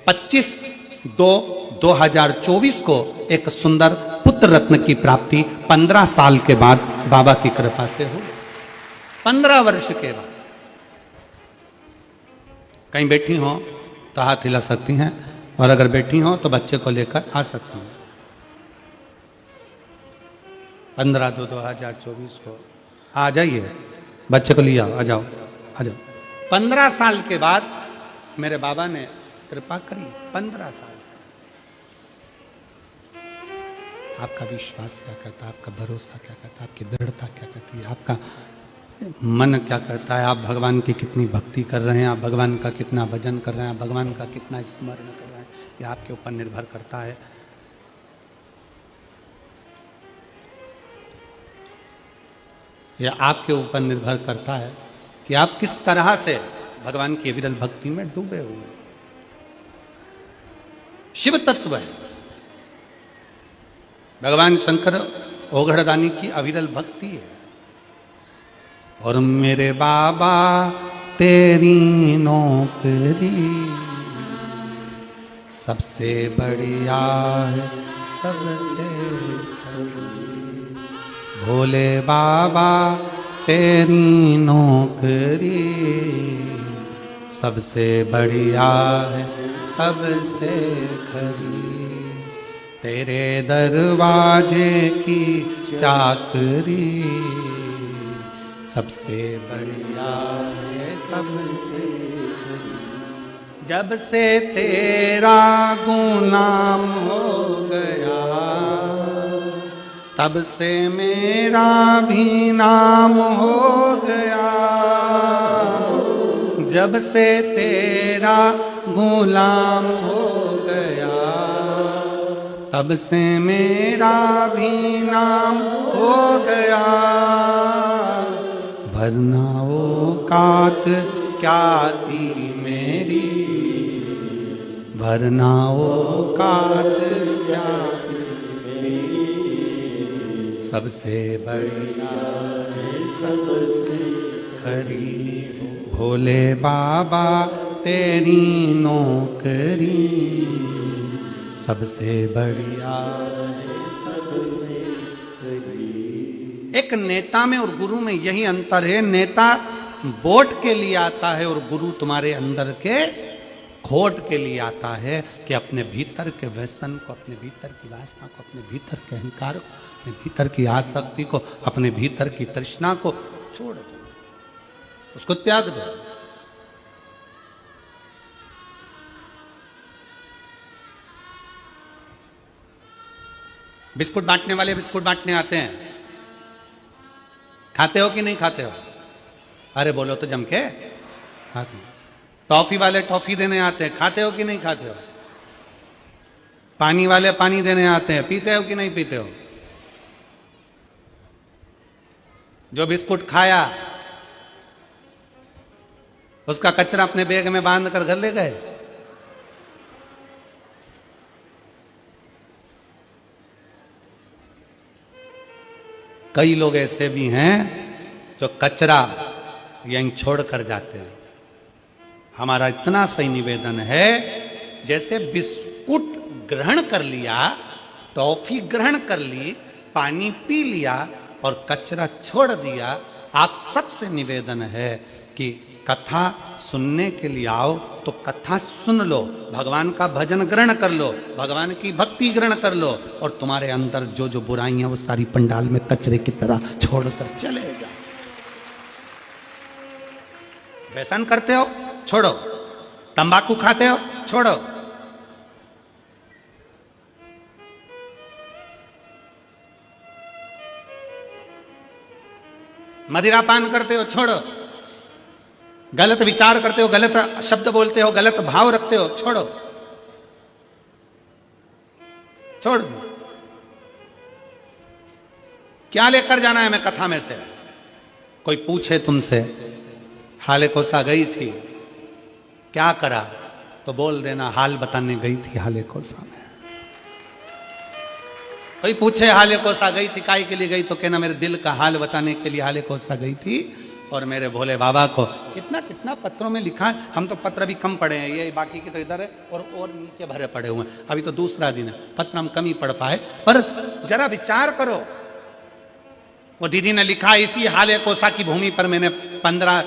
25/2/2024 को एक सुंदर पुत्र रत्न की प्राप्ति 15 साल के बाद बाबा की कृपा से हो। 15 वर्ष के बाद कहीं बैठी हो तो हाथ हिला सकती हैं और अगर बैठी हो तो बच्चे को लेकर आ सकती हैं। 15/2/2024 को आ जाइए, बच्चे को लिया आ जाओ आ जाओ। 15 साल के बाद मेरे बाबा ने कृपा करी। 15 साल आपका विश्वास क्या कहता है, आपका भरोसा क्या कहता है, आपकी दृढ़ता क्या कहती है, आपका मन क्या कहता है, आप भगवान की कितनी भक्ति कर रहे हैं, आप भगवान का कितना भजन कर रहे हैं, आप भगवान का कितना स्मरण कर रहे हैं, ये आपके ऊपर निर्भर करता है। यह आपके ऊपर निर्भर करता है कि आप किस तरह से भगवान की विरल भक्ति में डूबे हुए हैं। शिव तत्व है। भगवान शंकर ओघड़दानी की अविरल भक्ति है। और मेरे बाबा तेरी नौकरी सबसे बढ़िया है, सबसे भोले बाबा तेरी नौकरी सबसे बढ़िया है, सबसे खरी, तेरे दरवाजे की चाकरी सबसे बढ़िया है, सबसे खरी। जब से तेरा गुलाम हो गया तब से मेरा भी नाम हो गया। जब से तेरा गुलाम हो गया तब से मेरा भी नाम हो गया। वरना औकात क्या थी मेरी, वरना औकात क्या थी मेरी, सबसे बढ़िया है, सबसे खरी, भोले बाबा तेरी नौकरी सबसे बढ़िया है, सबसे खरी। एक नेता में और गुरु में यही अंतर है। नेता वोट के लिए आता है और गुरु तुम्हारे अंदर के खोट के लिए आता है कि अपने भीतर के व्यसन को, अपने भीतर की वासना को, अपने भीतर के अहंकार को, अपने भीतर की आसक्ति को, अपने भीतर की तृष्णा को छोड़ दो, उसको त्याग दो। बिस्कुट बांटने वाले बिस्कुट बांटने आते हैं, खाते हो कि नहीं खाते हो? अरे बोलो तो जम के खाते हो। टॉफी वाले टॉफी देने आते हैं, खाते हो कि नहीं खाते हो? पानी वाले पानी देने आते हैं, पीते हो कि नहीं पीते हो? जो बिस्कुट खाया उसका कचरा अपने बैग में बांध कर घर ले गए। कई लोग ऐसे भी हैं जो कचरा यहीं छोड़ कर जाते हैं। हमारा इतना सही निवेदन है, जैसे बिस्कुट ग्रहण कर लिया, टॉफी ग्रहण कर ली, पानी पी लिया और कचरा छोड़ दिया, आप सबसे निवेदन है कि कथा सुनने के लिए आओ तो कथा सुन लो, भगवान का भजन ग्रहण कर लो, भगवान की भक्ति ग्रहण कर लो और तुम्हारे अंदर जो जो बुराइयां वो सारी पंडाल में कचरे की तरह छोड़कर चले जाओ। व्यसन करते हो छोड़ो, तंबाकू खाते हो छोड़ो, मदिरा पान करते हो, छोड़ो। गलत विचार करते हो, गलत शब्द बोलते हो, गलत भाव रखते हो, छोड़ो, छोड़ दो। क्या लेकर जाना है मैं कथा में से? कोई पूछे तुमसे हाले कोसा गई थी, क्या करा, तो बोल देना हाल बताने गई थी हाले कोसा में। कोई पूछे हाले कोसा गई थी, काय के लिए गई, तो कहना मेरे दिल का हाल बताने के लिए हाले कोसा गई थी। और मेरे भोले बाबा को कितना कितना पत्रों में लिखा है। हम तो पत्र भी कम पढ़े हैं, ये बाकी की तो इधर है और नीचे भरे पड़े हुए हैं। अभी तो दूसरा दिन है, पत्र हम कम ही पढ़ पाए। पर जरा विचार करो, वो दीदी ने लिखा इसी हाले कोसा की भूमि पर मैंने 15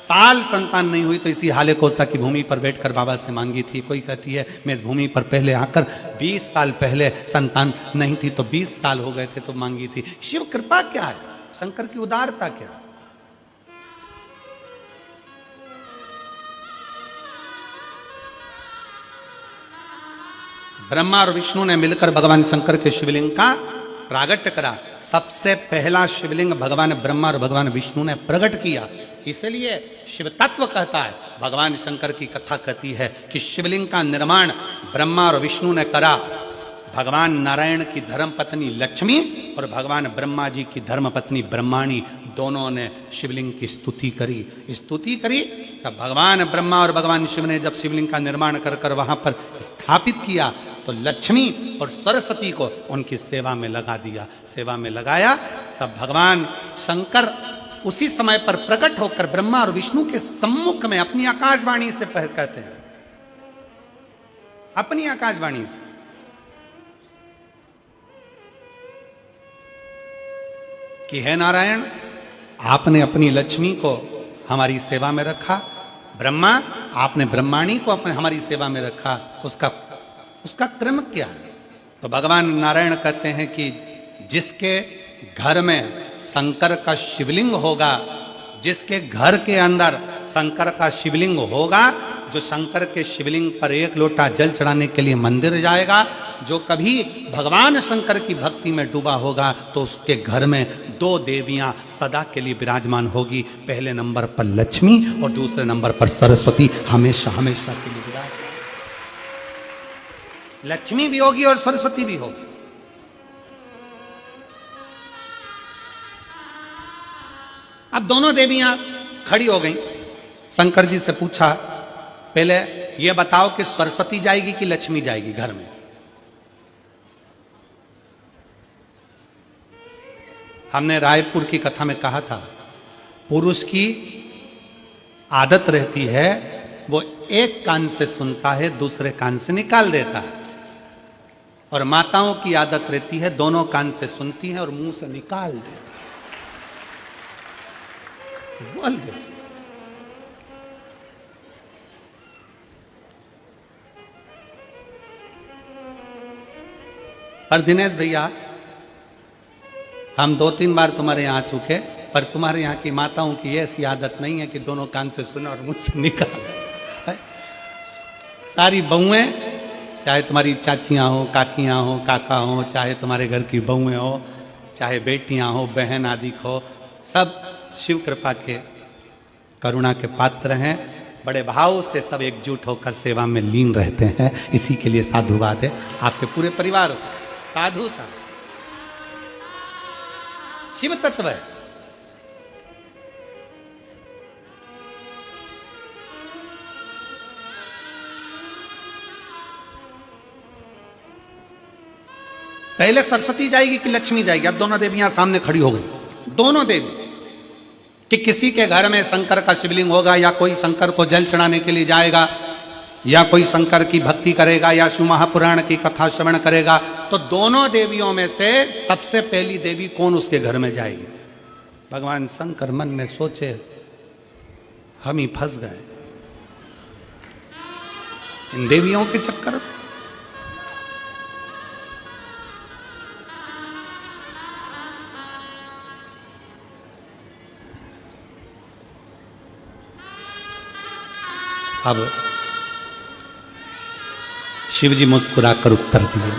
साल संतान नहीं हुई तो इसी हाले कोसा की भूमि पर बैठकर बाबा से मांगी थी। कोई कहती है मैं इस भूमि पर पहले आकर 20 साल पहले संतान नहीं थी तो 20 साल हो गए थे तो मांगी थी। शिव कृपा क्या है, शंकर की उदारता क्या है? ब्रह्मा और विष्णु ने मिलकर भगवान शंकर के शिवलिंग का प्रागट्य करा। सबसे पहला शिवलिंग भगवान ब्रह्मा और भगवान विष्णु ने प्रकट किया। इसलिए शिव तत्व कहता है, भगवान शंकर की कथा कहती है कि शिवलिंग का निर्माण ब्रह्मा और विष्णु ने करा। भगवान नारायण की धर्म पत्नी लक्ष्मी और भगवान ब्रह्मा जी की धर्म पत्नी ब्रह्माणी दोनों ने शिवलिंग की स्तुति करी। तब भगवान ब्रह्मा और भगवान शिव ने जब शिवलिंग का निर्माण कर कर वहां पर स्थापित किया तो लक्ष्मी और सरस्वती को उनकी सेवा में लगा दिया। सेवा में लगाया तब भगवान शंकर उसी समय पर प्रकट होकर ब्रह्मा और विष्णु के सम्मुख में अपनी आकाशवाणी से कहते हैं, अपनी आकाशवाणी से, कि हे नारायण, आपने अपनी लक्ष्मी को हमारी सेवा में रखा, ब्रह्मा आपने ब्रह्माणी को अपने हमारी सेवा में रखा, उसका क्रम क्या है? तो भगवान नारायण कहते हैं कि जिसके घर में शंकर का शिवलिंग होगा, जिसके घर के अंदर शंकर का शिवलिंग होगा, जो शंकर के शिवलिंग पर 1 लोटा जल चढ़ाने के लिए मंदिर जाएगा, जो कभी भगवान शंकर की भक्ति में डूबा होगा, तो उसके घर में 2 देवियां सदा के लिए विराजमान होगी। पहले नंबर पर लक्ष्मी और दूसरे नंबर पर सरस्वती, हमेशा हमेशा के लिए विराजमान। लक्ष्मी भी होगी और सरस्वती भी होगी। अब दोनों देवियां खड़ी हो गई। शंकर जी से पूछा, पहले यह बताओ कि सरस्वती जाएगी कि लक्ष्मी जाएगी घर में? हमने रायपुर की कथा में कहा था, पुरुष की आदत रहती है वो एक कान से सुनता है, दूसरे कान से निकाल देता है, और माताओं की आदत रहती है दोनों कान से सुनती है और मुंह से निकाल देती है, बोल देती है। पर दिनेश भैया, हम 2-3 बार तुम्हारे यहां आ चुके, पर तुम्हारे यहां की माताओं की ऐसी आदत नहीं है कि दोनों कान से सुने और मुंह से निकाले। सारी बहुएं, चाहे तुम्हारी चाचियां हो, काकियां हो, काका हो, चाहे तुम्हारे घर की बहुएं हो, चाहे बेटियां हो, बहन आदि हो, सब शिव कृपा के करुणा के पात्र हैं। बड़े भाव से सब एकजुट होकर सेवा में लीन रहते हैं। इसी के लिए साधुवाद है आपके पूरे परिवार को। साधुता शिव तत्व है। पहले सरस्वती जाएगी कि लक्ष्मी जाएगी? अब दोनों देवियां सामने खड़ी हो गई। दोनों देवी कि किसी के घर में शंकर का शिवलिंग होगा, या कोई शंकर को जल चढ़ाने के लिए जाएगा, या कोई शंकर की भक्ति करेगा, या शिव महापुराण की कथा श्रवण करेगा, तो दोनों देवियों में से सबसे पहली देवी कौन उसके घर में जाएगी? भगवान शंकर मन में सोचे, हम ही फंस गए इन देवियों के चक्कर में। अब शिव जी मुस्कुराकर उत्तर दिए,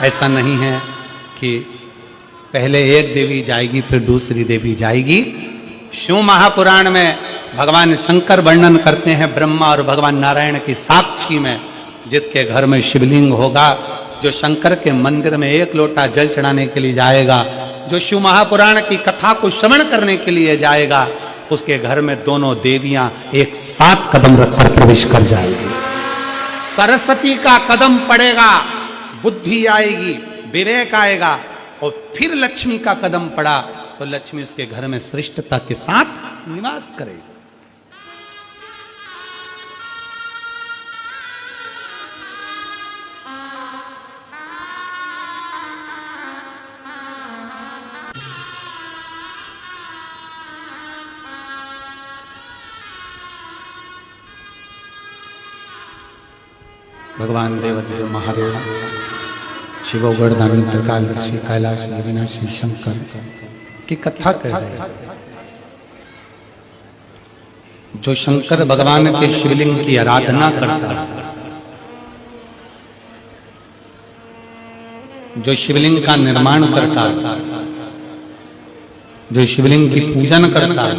ऐसा नहीं है कि पहले एक देवी जाएगी फिर दूसरी देवी जाएगी। शिव महापुराण में भगवान शंकर वर्णन करते हैं ब्रह्मा और भगवान नारायण की साक्षी में, जिसके घर में शिवलिंग होगा, जो शंकर के मंदिर में एक लोटा जल चढ़ाने के लिए जाएगा, जो शिव महापुराण की कथा को श्रवण करने के लिए जाएगा, उसके घर में दोनों देवियां एक साथ कदम रखकर प्रवेश कर जाएगी। सरस्वती का कदम पड़ेगा, बुद्धि आएगी, विवेक आएगा, और फिर लक्ष्मी का कदम पड़ा तो लक्ष्मी उसके घर में श्रेष्ठता के साथ निवास करेगी। भगवान देवदेव महादेव शिव गणदानी त्रिकालदर्शी कैलाश अविनाशी शंकर की कथा कह रहे हैं। जो शंकर भगवान के शिवलिंग की आराधना करता है, जो शिवलिंग का निर्माण करता है, जो शिवलिंग की पूजन करता है,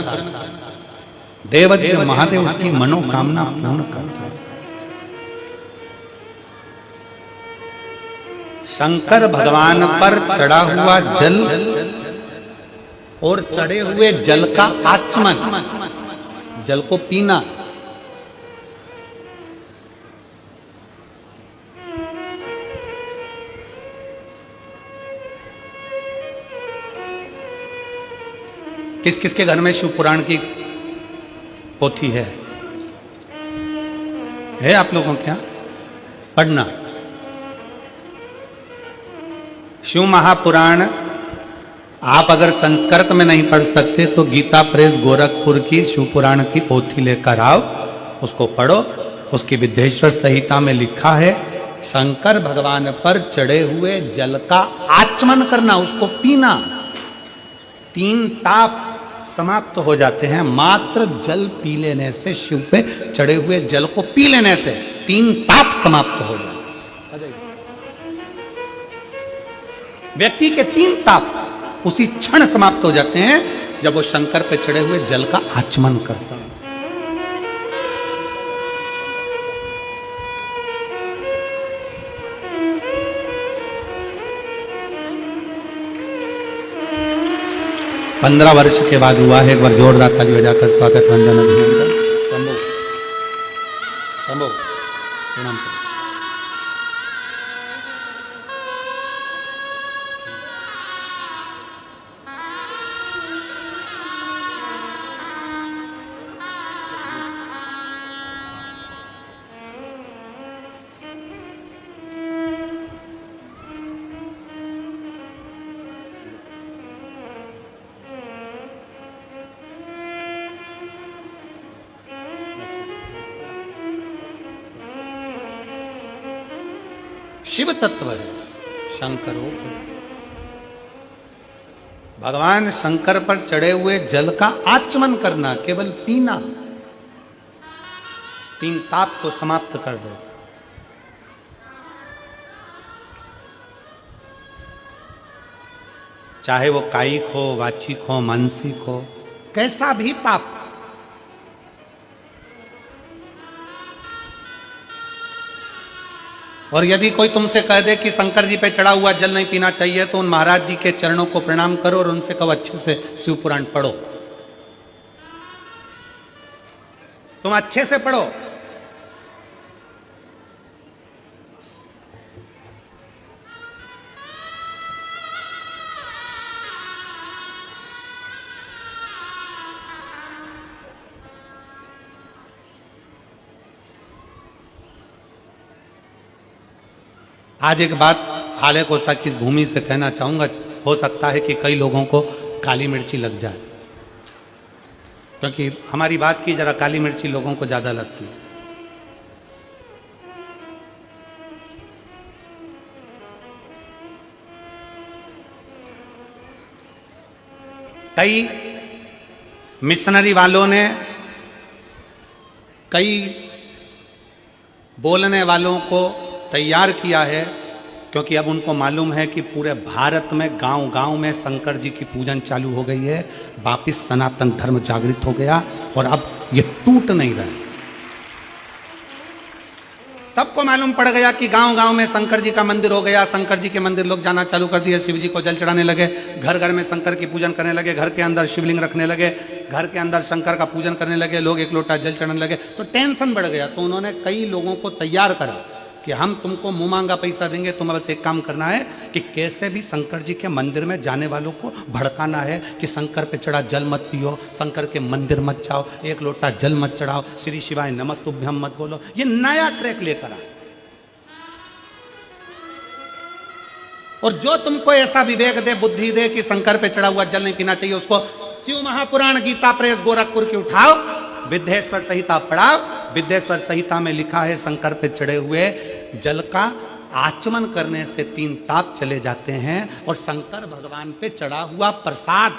देवदेव महादेव उसकी मनोकामना पूर्ण करता है। शंकर भगवान पर चढ़ा हुआ जल और चढ़े हुए जल का आचमन, जल को पीना, किस किस के घर में शिव पुराण की पोथी है आप लोगों को? क्या पढ़ना शिव महापुराण आप अगर संस्कृत में नहीं पढ़ सकते तो गीता प्रेस गोरखपुर की शिव पुराण की पोथी लेकर आओ, उसको पढ़ो। उसकी विद्येश्वर संहिता में लिखा है शंकर भगवान पर चढ़े हुए जल का आचमन करना, उसको पीना। 3 ताप समाप्त हो जाते हैं मात्र जल पी लेने से। शिव पे चढ़े हुए जल को पी लेने से 3 ताप समाप्त हो जाते। व्यक्ति के 3 ताप उसी क्षण समाप्त हो जाते हैं जब वो शंकर पे चढ़े हुए जल का आचमन करता है। पंद्रह वर्ष के बाद हुआ है। एक बार जोरदार ताली बजाकर स्वागत वंदन अभिनंदन। शंभो शंभो प्रणाम करो। शिव तत्व है शंकरो। भगवान शंकर पर चढ़े हुए जल का आचमन करना, केवल पीना 3 ताप को समाप्त कर देता। चाहे वो कायिक हो, वाचिक हो, मानसिक हो, कैसा भी ताप। और यदि कोई तुमसे कह दे कि शंकर जी पे चढ़ा हुआ जल नहीं पीना चाहिए तो उन महाराज जी के चरणों को प्रणाम करो और उनसे कहो अच्छे से शिव पुराण पढ़ो। तुम अच्छे से पढ़ो। आज एक बात हाले कोसा की इस भूमि से कहना चाहूंगा। हो सकता है कि कई लोगों को काली मिर्ची लग जाए, क्योंकि हमारी बात की जरा काली मिर्ची लोगों को ज्यादा लगती है। कई मिशनरी वालों ने, कई बोलने वालों को तैयार किया है क्योंकि अब उनको मालूम है कि पूरे भारत में गांव गांव में शंकर जी की पूजन चालू हो गई है, वापिस सनातन धर्म जागृत हो गया और अब ये टूट नहीं रहे। सबको मालूम पड़ गया कि गांव गांव में शंकर जी का मंदिर हो गया, शंकर जी के मंदिर लोग जाना चालू कर दिए, शिव जी को जल चढ़ाने लगे, घर घर में शंकर की पूजन करने लगे, घर के अंदर शिवलिंग रखने लगे, घर के अंदर शंकर का पूजन करने लगे, लोग एक लोटा जल चढ़ाने लगे, तो टेंशन बढ़ गया। तो उन्होंने कई लोगों को तैयार करा कि हम तुमको मुंह मांगा पैसा देंगे, तुम्हें बस एक काम करना है कि कैसे भी शंकर जी के मंदिर में जाने वालों को भड़काना है कि शंकर पे चढ़ा जल मत पियो, शंकर के मंदिर मत जाओ, एक लोटा जल मत चढ़ाओ, श्री शिवाय नमस्तुभ्यम मत बोलो। ये नया ट्रैक लेकर आए। और जो तुमको ऐसा विवेक दे, बुद्धि दे कि शंकर पे चढ़ा हुआ जल नहीं पीना चाहिए, उसको शिव महापुराण गीता प्रेस गोरखपुर की उठाओ, विद्येश्वर संहिता पढ़ाओ। विद्येश्वर संहिता में लिखा है शंकर पे चढ़े हुए जल का आचमन करने से 3 ताप चले जाते हैं, और शंकर भगवान पे चढ़ा हुआ प्रसाद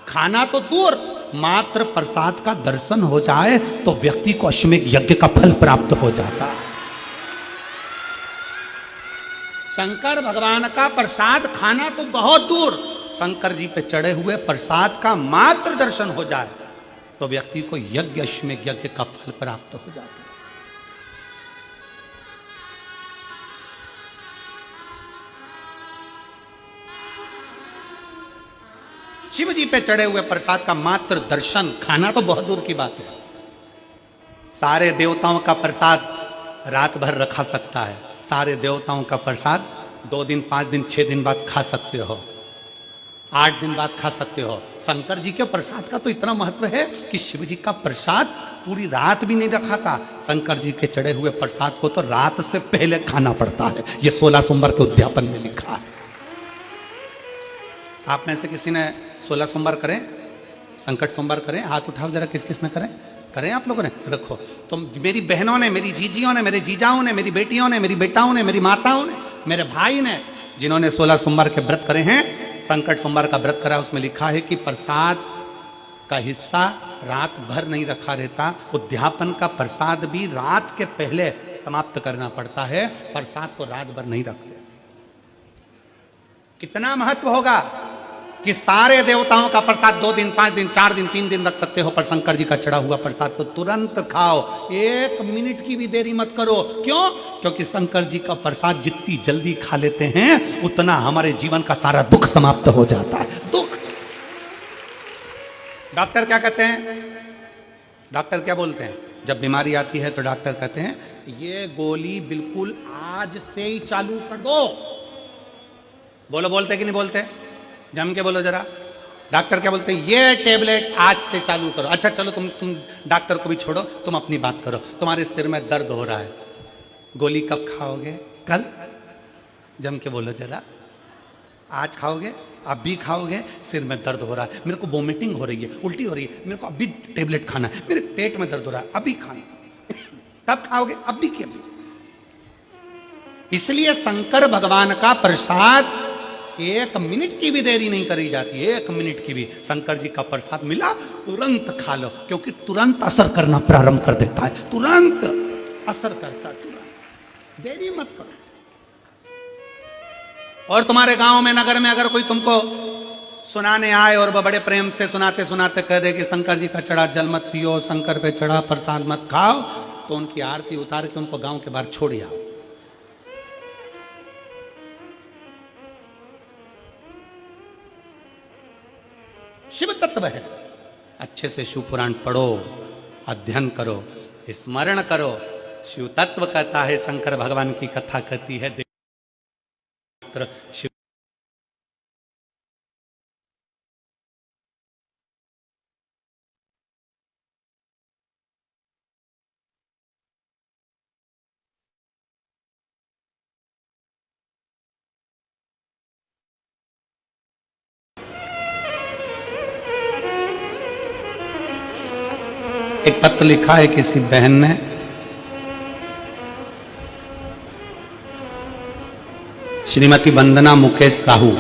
खाना तो दूर, मात्र प्रसाद का दर्शन हो जाए तो व्यक्ति को अश्वमेध यज्ञ का फल प्राप्त हो जाता है। शंकर भगवान का प्रसाद खाना तो बहुत दूर, शंकर जी पे चढ़े हुए प्रसाद का मात्र दर्शन हो जाए तो व्यक्ति को यज्ञ अश्वमेध यज्ञ का फल प्राप्त हो जाता है। शिव जी पे चढ़े हुए प्रसाद का मात्र दर्शन, खाना तो बहुत दूर की बात है। सारे देवताओं का प्रसाद रात भर रखा सकता है, सारे देवताओं का प्रसाद 2 दिन 5 दिन 6 दिन बाद खा सकते हो, 8 दिन बाद खा सकते हो। शंकर जी के प्रसाद का तो इतना महत्व है कि शिव जी का प्रसाद पूरी रात भी नहीं रखा था, शंकर जी के चढ़े हुए प्रसाद को तो रात से पहले खाना पड़ता है। ये 16 सोमवार के उद्यापन में लिखा है। आप में से किसी ने 16 सोमवार करें, संकट सोमवार करें? हाथ उठाओ जरा, किस किस ने करें? करें आप लोगों ने? रखो। तो मेरी बहनों ने, मेरी जीजियों ने, मेरे जीजाओं ने, मेरी बेटियों ने, मेरी बेटाओं ने, मेरी माताओं ने, मेरे भाई ने, जिन्होंने 16 सोमवार के व्रत करे हैं, संकट सोमवार का व्रत करा, उसमें लिखा है कि प्रसाद का हिस्सा रात भर नहीं रखा रहता, उद्यापन का प्रसाद भी रात के पहले समाप्त करना पड़ता है, प्रसाद को रात भर नहीं रखते। कितना महत्व होगा कि सारे देवताओं का प्रसाद 2 दिन 5 दिन 4 दिन 3 दिन रख सकते हो, पर शंकर जी का चढ़ा हुआ प्रसाद तो तुरंत खाओ, 1 मिनट की भी देरी मत करो। क्यों? क्योंकि शंकर जी का प्रसाद जितनी जल्दी खा लेते हैं उतना हमारे जीवन का सारा दुख समाप्त हो जाता है। दुख। डॉक्टर क्या कहते हैं? डॉक्टर क्या बोलते हैं जब बीमारी आती है? तो डॉक्टर कहते हैं ये गोली बिल्कुल आज से ही चालू कर दो। बोलो, बोलते कि नहीं बोलते? जम के बोलो जरा। डॉक्टर क्या बोलते हैं? ये टेबलेट आज से चालू करो। अच्छा चलो, तुम डॉक्टर को भी छोड़ो, तुम अपनी बात करो। तुम्हारे सिर में दर्द हो रहा है, गोली कब खाओगे? कल। जम के बोलो जरा। आज खाओगे? अभी खाओगे? सिर में दर्द हो रहा है, मेरे को वोमिटिंग हो रही है, उल्टी हो रही है, मेरे को अभी टेबलेट खाना है, मेरे पेट में दर्द हो रहा है, अभी खाना। तब खाओगे? अभी की अभी। इसलिए शंकर भगवान का प्रसाद 1 मिनट की भी देरी नहीं करी जाती, 1 मिनट की भी। शंकर जी का प्रसाद मिला, तुरंत खा लो, क्योंकि तुरंत असर करना प्रारंभ कर देता है, तुरंत असर करता है, तुरंत। देरी मत करो। और तुम्हारे गांव में, नगर में अगर कोई तुमको सुनाने आए और वह बड़े प्रेम से सुनाते सुनाते कह दे कि शंकर जी का चढ़ा जल मत पियो, शंकर पे चढ़ा प्रसाद मत खाओ, तो उनकी आरती उतार के उनको गांव के बाहर छोड़ आओ। शिव तत्व है। अच्छे से शिव पुराण पढ़ो, अध्ययन करो, स्मरण करो। शिव तत्व कहता है, शंकर भगवान की कथा कहती है, शिव एक पत्र लिखा है किसी बहन ने, श्रीमती वंदना मुकेश साहू,